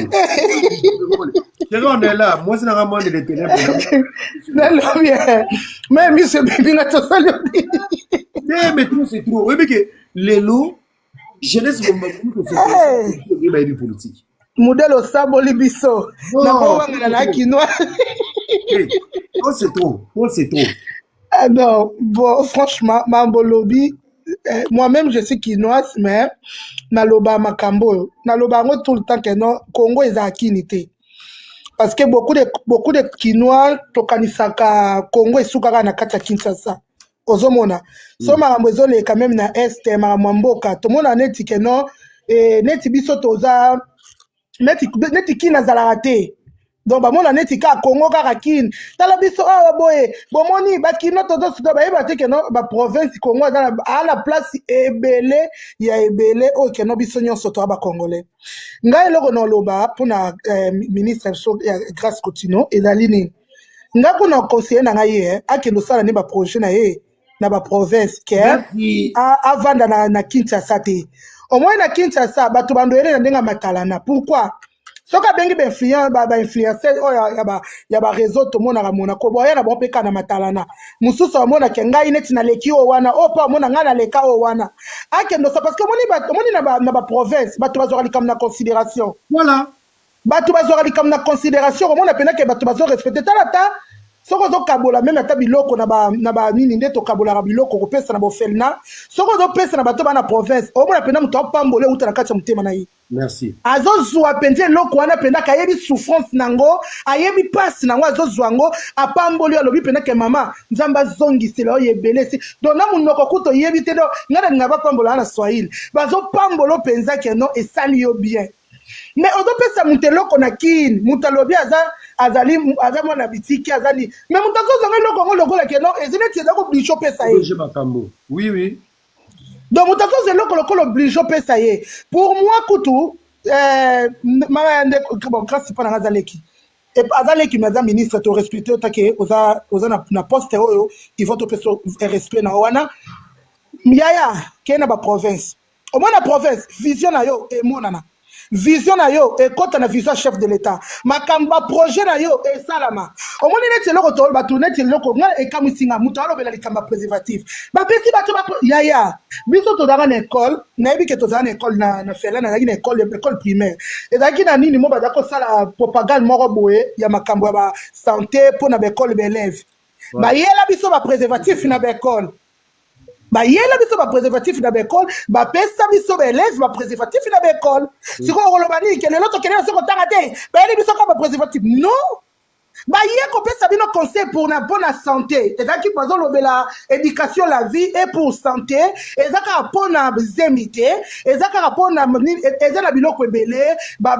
on est là moi c'est na monde de ténèbres
Non, bien. Même si c'est bien à toi salut.
mais trop c'est trop oui mais que lelo jeunesse bomba ko c'est politique
Modèle au sabo libiso. Na ko wanga na kinois.
C'est trop
Ah non, bon, franchement, Mambolobi, moi-même je suis quinoise, mais naloba makambo, naloba ngo tout le temps que non, Congo est à kinité. Parce que beaucoup de quinois tokanisaka Congo et soukara na kata Kinshasa. Ozomona. So makambo ezole quand même na est makambo mboka. To mona neti que non, neti biso toza neti kina zalate. Donc bamona neti ka Congo kaka kin tala biso awa boye bomoni bakino toto sudo ba yeba te ke no ba province Congo à la place ebele ya ebele o ke no biso nyonso to ba congolais ngai loko no loba pona ministre Grâce Cotino ezali ni nga kuna conseiller na ngai akendo sala ne ba projet na ye na ba province ke avanda na Kinshasa te au moins na Kinshasa bato bandoyele na ndenga matalana pourquoi soka bengi ba influencer ya ba réseau to mona ramona ko boya na bon peka na matalana mususu mona ke ngai neti na leki o wana o pa mona ngana leka o wana akendo ça parce que moni na ba province bato bazora likam na considération
voilà
bato bazora likam na considération mona pena ke bato bazora respecter talata soko zo kabola même ata biloko na ba nini nde to kabola biloko ko pesa na bo felna soko zo pesa na bato bana province o mona pena muto pambole uta na kati ya mutema na yi.
Merci.
Azozwa penze loko wana penda kayebi souffrance nango ayebi passe nango azozwa ngo apamboli alobi penda ke mama nzamba zongisela oyebele si donc na munoko kuto yebi te do ngana ngaba pambola na Swahili bazo pambolo penza ke non esali yo bien mais ozo pesa muteloko na kin mutalobi azali mwana bitiki azali mais mutazo zonga loko ngo lokola ke non ezine tieza ko blisho pesa ye
je makambo oui
Donc mutu akozela lokolo oblige opesa ye. Pour moi kutu bon grâce pas na azaleki. Et azaleki maza ministre to respecter otake oza na poste oyo il faut to pesa respect na wana. Miaya kena ba province. Au moins la province vision na yo e monana. Vision na yo et quand na vision chef de l'état makamba projet na yo et salama au moins net loko to ba tourner loko nga e kamusinga muto alo bela likamba préservatif ba pesi ba to ba ya biso to dans école na bi ke to dans école na fela na école primaire et daki na nini mo ba dako sala propagande moko boye ya makambo ya ba santé pour na école élèves ba yela biso ba préservatif na école ba yela biso ba préservatif na l'école ba pesa biso ba élève ba préservatif na l'école siko kolobani ke lelo to kelelo siko tangate ba yela biso ka ba préservatif non ba yé ko pesa bino conseil pour na bonne santé et daki bazo lobela éducation la vie et pour santé et zaka pona zemité et zaka pona ezana biloko ebele ba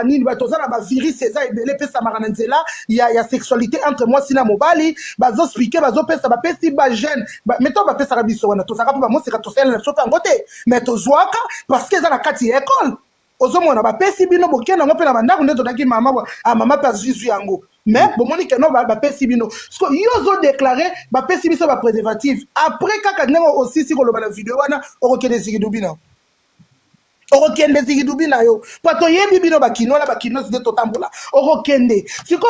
nini ba tozana ba virus eza ebele pesa marana nzela ya sexualité entre moi sina mobali bazo expliquer bazo pesa ba pesi ba jeune meto ba pesa biso wana tozaka pa mo seka tosela na sopa ngote mais tozwaka parce que ezana kati école ozomona ba pesi bino bokena ngo pe na bandako ndeto daki mama pa zizu yango mais bomoni ke no ba pesi bino parce que yozo déclarer ba pesi biso ba préservatif après kaka ndemo aussi si ko loba na vidéo wana okokende zigidubina okokende zigidubina yo pato yebi bino bakinola bakino zide totambola okokende siko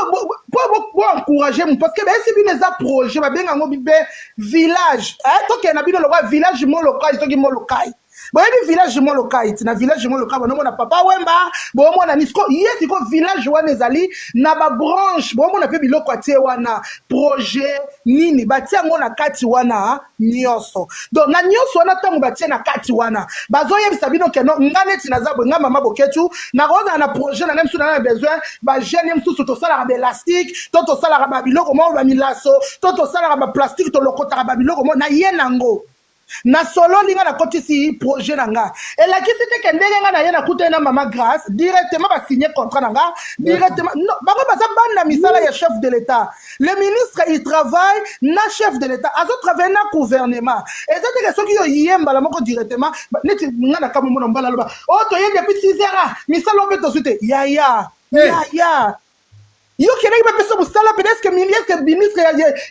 bo encourager mon parce que ba esi bino za projet ba benga ngo bibe village to ke na bino lo village mo local to ki mo local boyebi village mo local na village mo local bonomona papa wemba bomona nisko yesi ko village wana ezali na ba branche bomona pe biloko atie wana projet nini batia ngo na kati wana nyonso donc na nyonso wana tango batie na kati wana bazoyebisa bino ke no nganeti na zabwe nga mama boketu na roza na projet na même sous na besoin ba jeune msusu to sala ba élastique to sala ba biloko mo ba milaso to sala ba plastique to lokota ba biloko mo na yenango na solo linga na kotisi projet nanga et la kisi te kendenge nga na yena kuta na mama grâce directement ba signer contrat nanga directement non bango baza banda misala ya chef de l'état le ministre il travaille na chef de l'état azo travailler na gouvernement et ça te que soki yo yemba la moko directement neti nga na kamo mona mbala loba oh to yende depuis 6 heures misala obeto sute ya yo kene ba pesa musala peut-être que ministre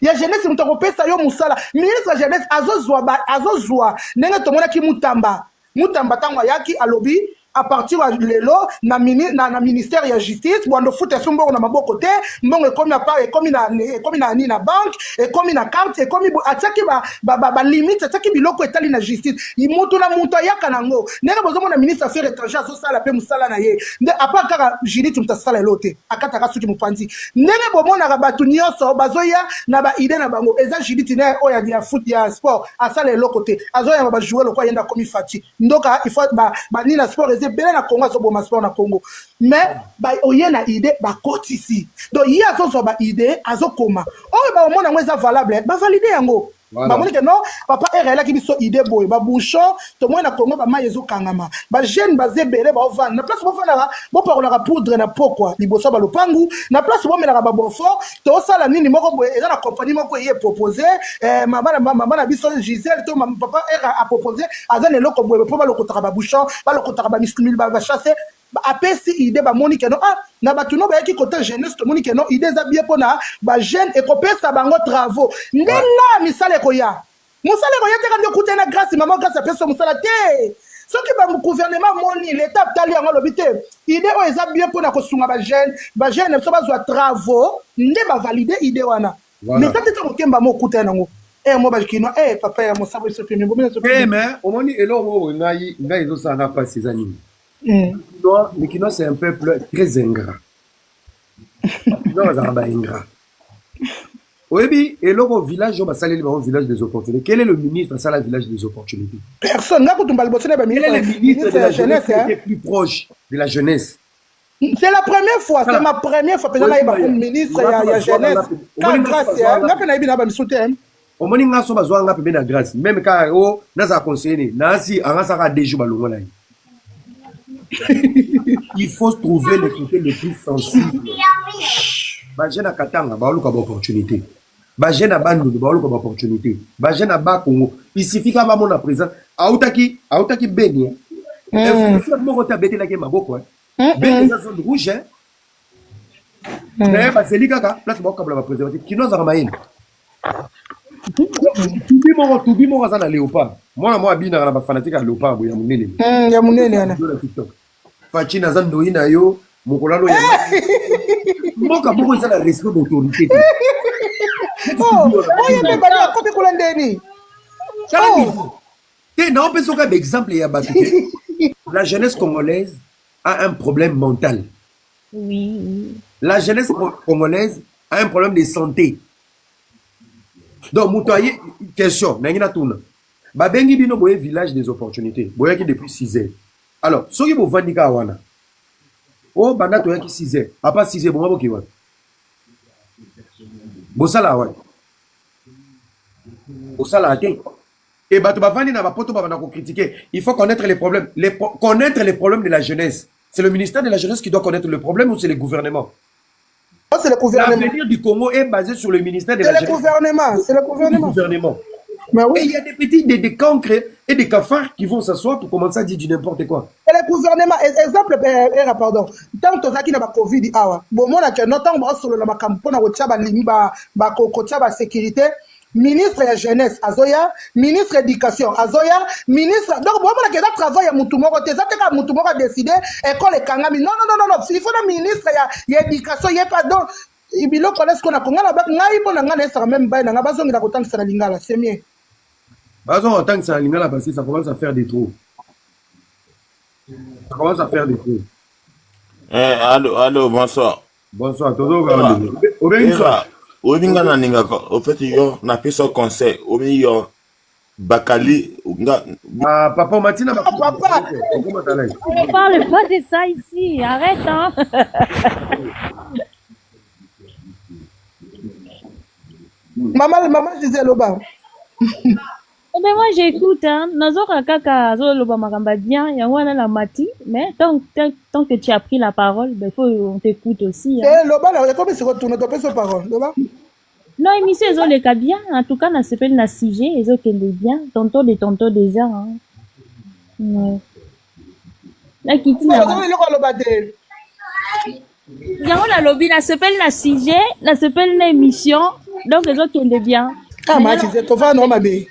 ya jeunesse mutako pesa yo musala ministre ya jeunesse azozwa ndenge tomona ki mutamba tango yaki alobi à partir de lelo na ministère ya justice bondo futa sombo na maboko te mbongo ekomi na part ekomi na ni na banque ekomi na carte ekomi ataki ba limite ataki biloko etali na justice imutu na mutu yaka nango ndenge bozomo na ministre affaires étrangères zo sala pe musala na ye nde apa kaka Judith mutasala elote akata ka suki mupanzi ndenge bomona ka batu nyonso bazoya na ba idée na bango eza Judith na oya ya foot ya sport asala eloko te azoya ba jouer lokwa yenda komi fati ndoka il faut ba ni na sport bela na Congo so boma sport na Congo mais ba oye na idée ba kotisi donc yi azo ba idée azo koma o ba mona ngweza valable ba valider yango ba moni que non papa erela ki biso idée boy ba bouchon to mona Congo ba mayezo kangama ba jeune ba zebele ba ovana na place bo fana bo parola ka poudre na pokwa liboso ba lopangu na place bo mena ba bofo to sala nini moko boy eza na compagnie moko ye proposer mama na biso Gisèle to papa era a proposer azane loko boy po ba lokota ba bouchon ba lokota ba mistumil ba chasser apesi idée ba moni que non na batuno ba yaki côté jeunesse to moni que non idée za bien pona ba jeune et kopesa bango travaux ndenga misale ko ya te kandi kuta na grâce maman grâce pesa musala te soki ba gouvernement moni l'état tali yango lobité idée o eza bien pona ko sunga ba jeune so bazwa travaux nde ba valider idée wana mais ça te mokemba mo kuta nango mo ba kino papa ya mo sabo so premier
mais au moni elo mo ngai zo sanga pas ces animaux. Le Kino, c'est un peuple très ingrat. Ingrat. Oui, et là, au village, on va saluer le village des opportunités. Quel est le ministre à la village des opportunités? Personne. Quel est le ministre de la jeunesse qui est plus proche de la jeunesse?
C'est la première fois, c'est ma première fois que je suis ministre de la jeunesse. Quand grâce,
au moment où on a besoin de grâce, même quand on a conseillé, on a déjà besoin. Il faut trouver le côté le plus sensible. Bah, j'ai la katanga, bah, on a l'opportunité. ba jeune à bandu ba oluka ba opportunité ba jeune à ba Congo il suffit ka ba mona présent autaki beni influenceur moko ta bete la ke maboko beni za zone rouge mais ba seli kaka place ba kabla ba préservatif kino za maïna tubi moko za na léopard moi abina na ba fanatique à léopard ya munene
wana
TikTok Fachina za ndoi na yo mokolalo ya moka moko za la respect d'autorité
oye me bana akomi kula ndeni
non, on peut exemple la jeunesse congolaise a un problème mental.
Oui.
La jeunesse congolaise a un problème de santé. Donc, Moutaye, question, Nangina Touna. Babengi bino boye village des opportunités. Boye qui depuis 6 heures. Alors, ceux qui vont vendre Kawana. Oh, banda toya qui 6 heures. À part 6 heures, bon, ok, ouais. Bosala, ouais. Bosala, ok. Et bah, tu vas vendre na poto ba critiquer. Il faut connaître les problèmes. Connaître les problèmes de la jeunesse. C'est le ministère de la jeunesse qui doit connaître le problème ou c'est le gouvernement?
C'est le gouvernement.
L'avenir du Congo est basé sur le ministère de la jeunesse.
C'est le gouvernement.
Mais oui. Et il y a des petits, des cancres et des cafards qui vont s'asseoir pour commencer à dire du n'importe quoi.
C'est le gouvernement. Exemple, pardon. Tant que tu as na Covid, bon, moi, je n'entends sur la campagne, ba sécurité. Ministre de la jeunesse, Azoya, ministre de l'éducation, Azoya, ministre. Donc, bon, on a travail à Moutoumoro, tu as Moutoumoro décidé, école et Kangami. Non, il faut le ministre de l'éducation, il n'y a pas donc. Il y a ce qu'on a connu là-bas, même pas, c'est mieux.
En tant que ça, parce que ça commence à faire des trous. Ça commence à faire des trous.
Allô, bonsoir.
Bonsoir, bonsoir.
Obinga na ninga au fait yo na peso conseil obi yo bakali
papa Matina
papa
On parle pas de ça ici, arrête hein.
maman disait Loba.
Mais moi j'écoute hein, nazoka kaka zo Loba makamba bien, yango na la mati, mais tant que tu as pris la parole, ben faut on t'écoute aussi. Hein.
Eh Loba là, comment se retourne ton peso parole, Loba?
Non, émission ils ont les cas bien, en tout cas na s'appelle na sujet, ils ont qu'elle bien, tonton déjà hein. Ouais. La kiti na. Yango la lobby na s'appelle na sujet, na s'appelle na émission, donc ils ont qu'elle bien.
Ah ma tu sais to va non ma bé.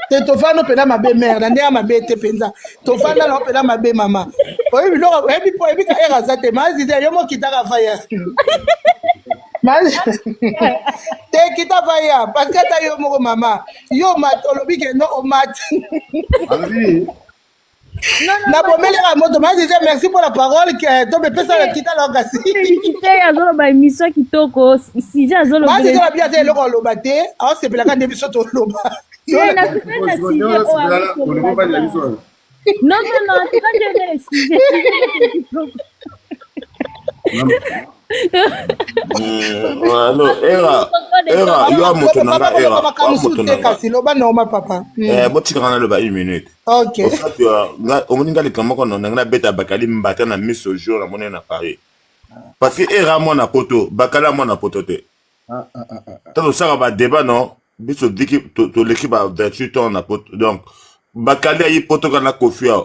To va no pena ma bé mère, na ma bé te penza. To va na no pena ma bé maman. Oyi bi lo ebi po ebi ka era za te ma disait yo mo kitaka faya. Te kita faya parce que ta yo mo maman. Yo mat olobi ke no o mat. Na bomele la moto ma disait merci pour la parole que to be pesa la kita la kasi.
Kita azolo ba émission kitoko, si ja azolo.
Ma disait la bien te lo ko loba te, a se pela ka ndebi soto loba.
Non, tu vas gérer le sujet.
Allô, era, yo moto nanga era. Moto nanga.
Loba normal papa.
Moti kana le ba 1 minute.
OK.
Au fait o moninga le kamoko no nanga beta bakali mbata na mise au jour na mona na Paris. Parce que era mo na poto, bakala mo na poto te. Tant ça va débat non. Biso diki to l'équipe a 28 ans na poto. Donc bakali ayi poto kana kofia.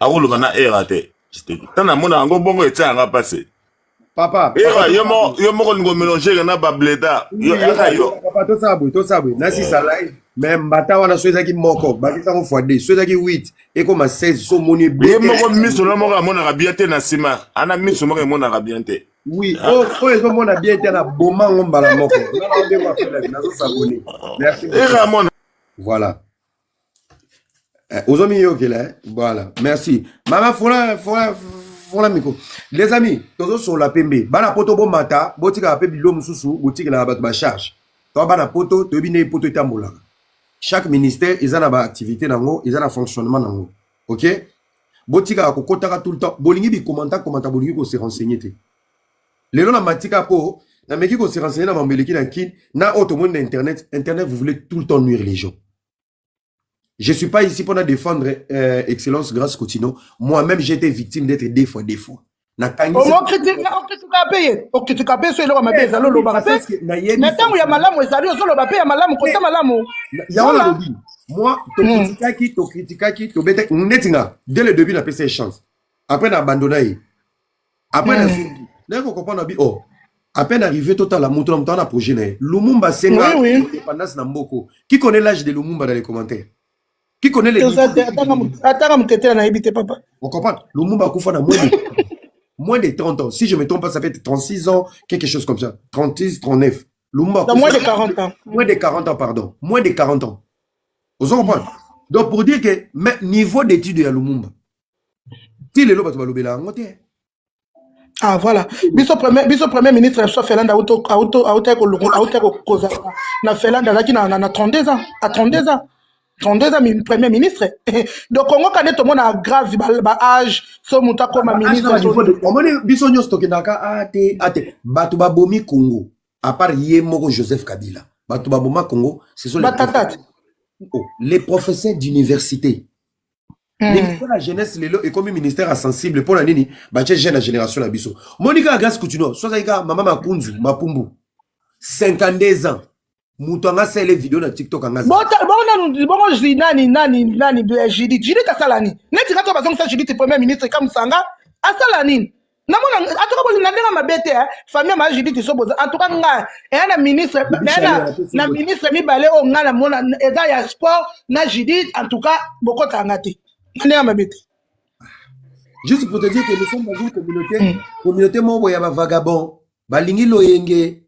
Awolo bana era te. Tana mona ngo bongo etsa nga passé.
Papa,
yo mo ko mélanger na ba bleda. Yo
papa to sabwe. Nasi sa live. Même bata wana soeza ki moko, bakisa ko fois 2, soeza ki 8 et comme 16 so moni blé.
Yo mo ko miso na mo ka mona bien te na sima. Ana miso mo ka mona bien te.
Oui, ils mona bien te na boma ngombala moko. Merci. Voilà. Ozomi yo kele, voilà. Merci. Maman fola miko. Les amis, tozo sur la pembe. Bana poto bo mata, botika pe bilo mususu, botika la ba charge. To bana poto, to bine poto tambola. Chaque ministère, ils ont une activité, ils ont un fonctionnement. Ok? Botika ko kotaka tout le temps. Bolingi bi commenta bolingi ko se renseigner. Les gens matika po, na meki ko se renseigner na mambeleki na kin, na auto monde internet, vous voulez tout le temps nuire les gens. Je suis pas ici pour défendre Excellence Grâce Coutinho. Moi-même, j'ai été victime d'être des fois. na kangi
on critique payer sur le mabe zalo lo ba mais tant ya malamu ezali zo lo ba payer malamu kota malamu
ya wana lobi moi to critiquaki to bete netinga dès le début na PC chance après na abandonné après na subi là ko comprendre bi oh à peine arrivé total la montre na projet na Lumumba senga indépendance na mboko qui connaît l'âge de Lumumba dans les commentaires qui connaît les
attends mutete na ebité papa
on comprend Lumumba kufa na moins de 30 ans si je me trompe pas ça fait 36 ans quelque chose comme ça 36 39 Lumumba
dans moins de 40 ans
moins de 40 ans pardon moins de 40 ans vous comprenez donc pour dire que niveau d'études ya Lumumba ti lelo bato balobela ngote.
Ah voilà, biso premier ministre soit Felanda auto koza na Felanda là qui na 32 ans à 32 ans premier ministre donc Congo quand tout le monde a grave ba âge so muta comme ministre
on moni biso nyo stokendaka ate bato babomi Congo à part Yemoko Joseph Kabila bato baboma Congo ce sont les professeurs d'université. Ministère de la jeunesse lelo et comme ministère sensible pour la nini ba jeune génération la biso Monica Grace Coutinho soza mama Makunzu Mapumbu 52 ans mutanga sele vidéo na TikTok anga
bon nani Judith asalani neti kato bazong sa Judith premier ministre comme sanga asalani namona atoka boli ndanga mabete famille ma Judith so boza en tout cas nga na ministre na ministre mi balé o nga na mona eza ya sport na Judith en tout cas bokota ngati.
Juste pour te dire que nous sommes dans une communauté moko ya vagabond balingi loyenge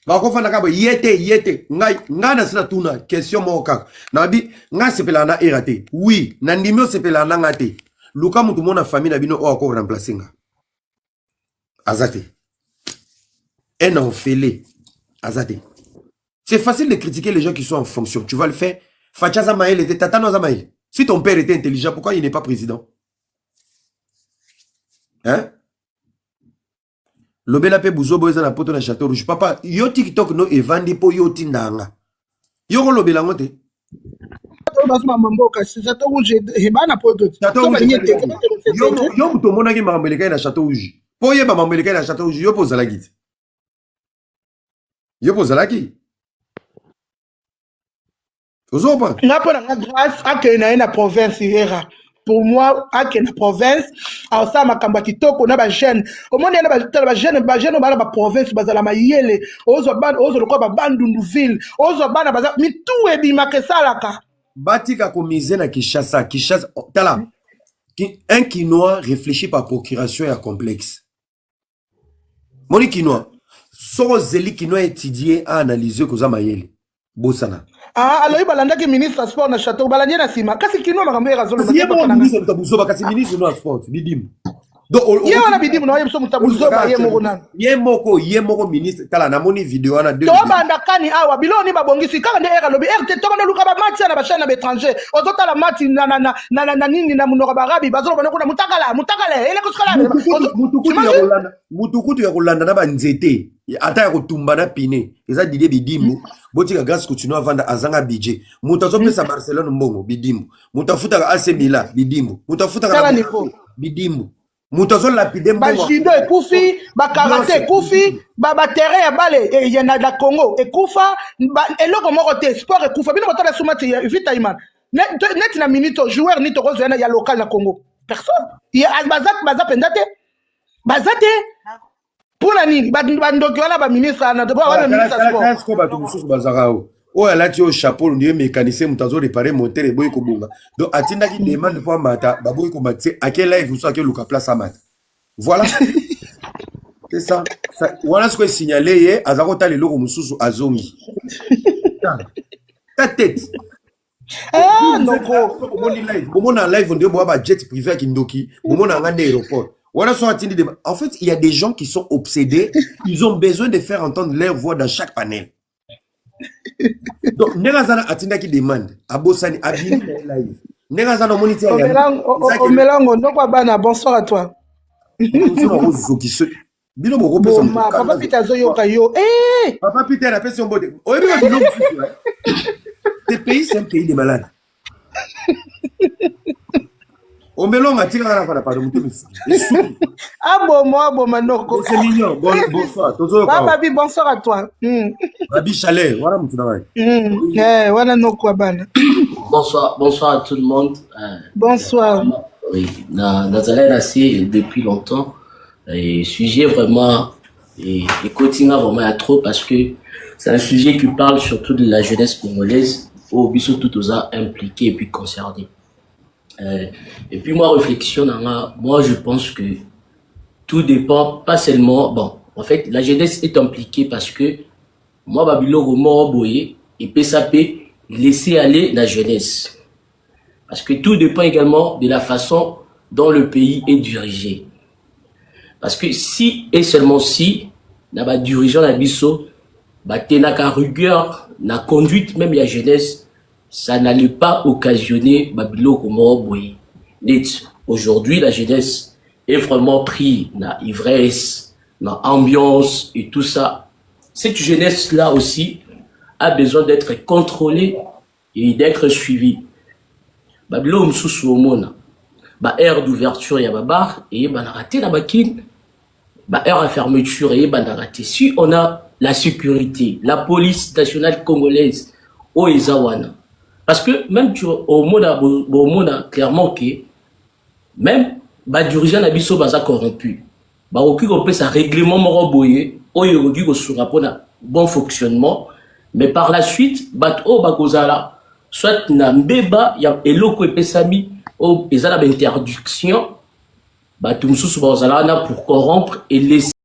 bakofana kabo yete ngai na sina tuna question moko kaka na bi nga sepela na erate oui na ndimio sepela na ngate luka mutu mona famille na bino o ko remplacer nga azate un enfélé azate c'est facile de critiquer les gens qui sont en fonction tu vas le faire Fachaza Maël était Tatano Zamaël. Si ton père était intelligent, pourquoi il n'est pas président? Hein? Lobela pe buzo boza na poto na Château Rouge. Papa, yo TikTok no evandi po yo tindanga. Yo ko lobela ngote.
Château Rouge hebana poto.
Yo buto mona ki mambeleka na Château Rouge. Po ye ba mambeleka na Château Rouge yo pozala giti. Yo pozala ki.
Grâce à que na province pour moi à que na province à ça makamba kitoko na ba jeune au monde na ba jeune ba province bazala mayele ozo lokwa ba bandundu ville ozo bana baza mitu ebima kesalaka
batika komize na Kinshasa tala un Kinois réfléchit par procuration et complexe moni Kinois soro zeli Kinois étudier à analyser koza mayele bosana.
Ah, alors il balanda que ministre sport na Château balanda na sima. Kasi kino makambo ya zolo.
Yé mon ministre tabuzoba kasi ministre no sport bidim. Donc
yé wana bidim no yé so mutabuzoba yé moko nan.
Yé moko ministre tala na moni vidéo na deux.
To banda kani awa biloni ba bongisi kaka nde era lobi RT to banda luka ba match na ba chaîne na étranger. Ozota la match na nini na munoko barabi bazolo bana kuna mutakala ele kuskala.
Mutukutu ya kolanda na ba nzete. Ata ya kotumba na pine eza Didier Bidimbo botika Grace Coutinho avanda azanga budget muta zopesa Barcelone mbongo Bidimbo muta futa AC Milan Bidimbo muta futa Bidimbo muta zo lapide mbongo
ba judo ekufi ba karate ekufi ba terrain ya bale ya na Congo ekufa eloko moko te sport ekufa bino botala sumati vita iman net na minute joueur ni to kozo ya local na Congo personne ya bazate pour la nini bandoki wana ba ministre na de ba ministre sport
ko ba to mususu bazarao o ala ti o chapeau ndiye mécanicien mutazo réparer moteur et boy ko bunga donc atinda ki demande pour mata ba boy ko mati à quel live so aké luka place amata voilà c'est ça voilà ce que signalé hier azako ta lelo ko mususu azongi ta tête
ah non ko
bomona live ndiye bo ba jet privé ki ndoki bomona ngande aéroport. En fait, il y a des gens qui sont obsédés, ils ont besoin de faire entendre leur voix dans chaque panel. Donc, Negazana Atinda qui demande, Abosani, Abini live. Negazana moniteur.
Bonsoir à toi. Papa Peter Zoyoka yo.
Papa Peter a fait son beauté. Ce pays, c'est un pays de malades. Omelonga tika na fana pardon mutu.
Aboma noko.
C'est mignon. Bonsoir. Tozo
Baba Babi, bonsoir à toi.
Babi Chalet, voilà mutu na vai.
Wana noko bana.
Bonsoir à tout le monde.
Bonsoir.
Oui, Nazalène assez depuis longtemps. Et sujet vraiment, et continue vraiment à trop parce que c'est un sujet qui parle surtout de la jeunesse congolaise, au biso tout aux impliqués et puis concernés. Et puis moi, réflexion, moi je pense que tout dépend, pas seulement, bon, en fait, la jeunesse est impliquée parce que moi, Babilo, Romo, Boye, et PSAP, laisser aller la jeunesse. Parce que tout dépend également de la façon dont le pays est dirigé. Parce que si et seulement si, na dirigeant la biso, tenaka rigueur, na conduite même la jeunesse, ça n'allait pas occasionner Babilo Romo, Boye. Aujourd'hui, la jeunesse est vraiment pris na ivresse, na ambiance et tout ça. Cette jeunesse-là aussi a besoin d'être contrôlée et d'être suivie. Babilo msusu omona. Aire d'ouverture ya bar et raté na bakin. Aire à fermeture et raté. Si on a la sécurité, la police nationale congolaise au Ezawana. Parce que même tu au mona clairement que même dirigeant na biso baza corrompu. Oki ko pesa règlement moko boye oyo oki ko sura pona bon fonctionnement, mais par la suite bakozala soit na mbeba ya eloko epesami o ezala interdiction batumsusu bazala na pour corrompre et laisser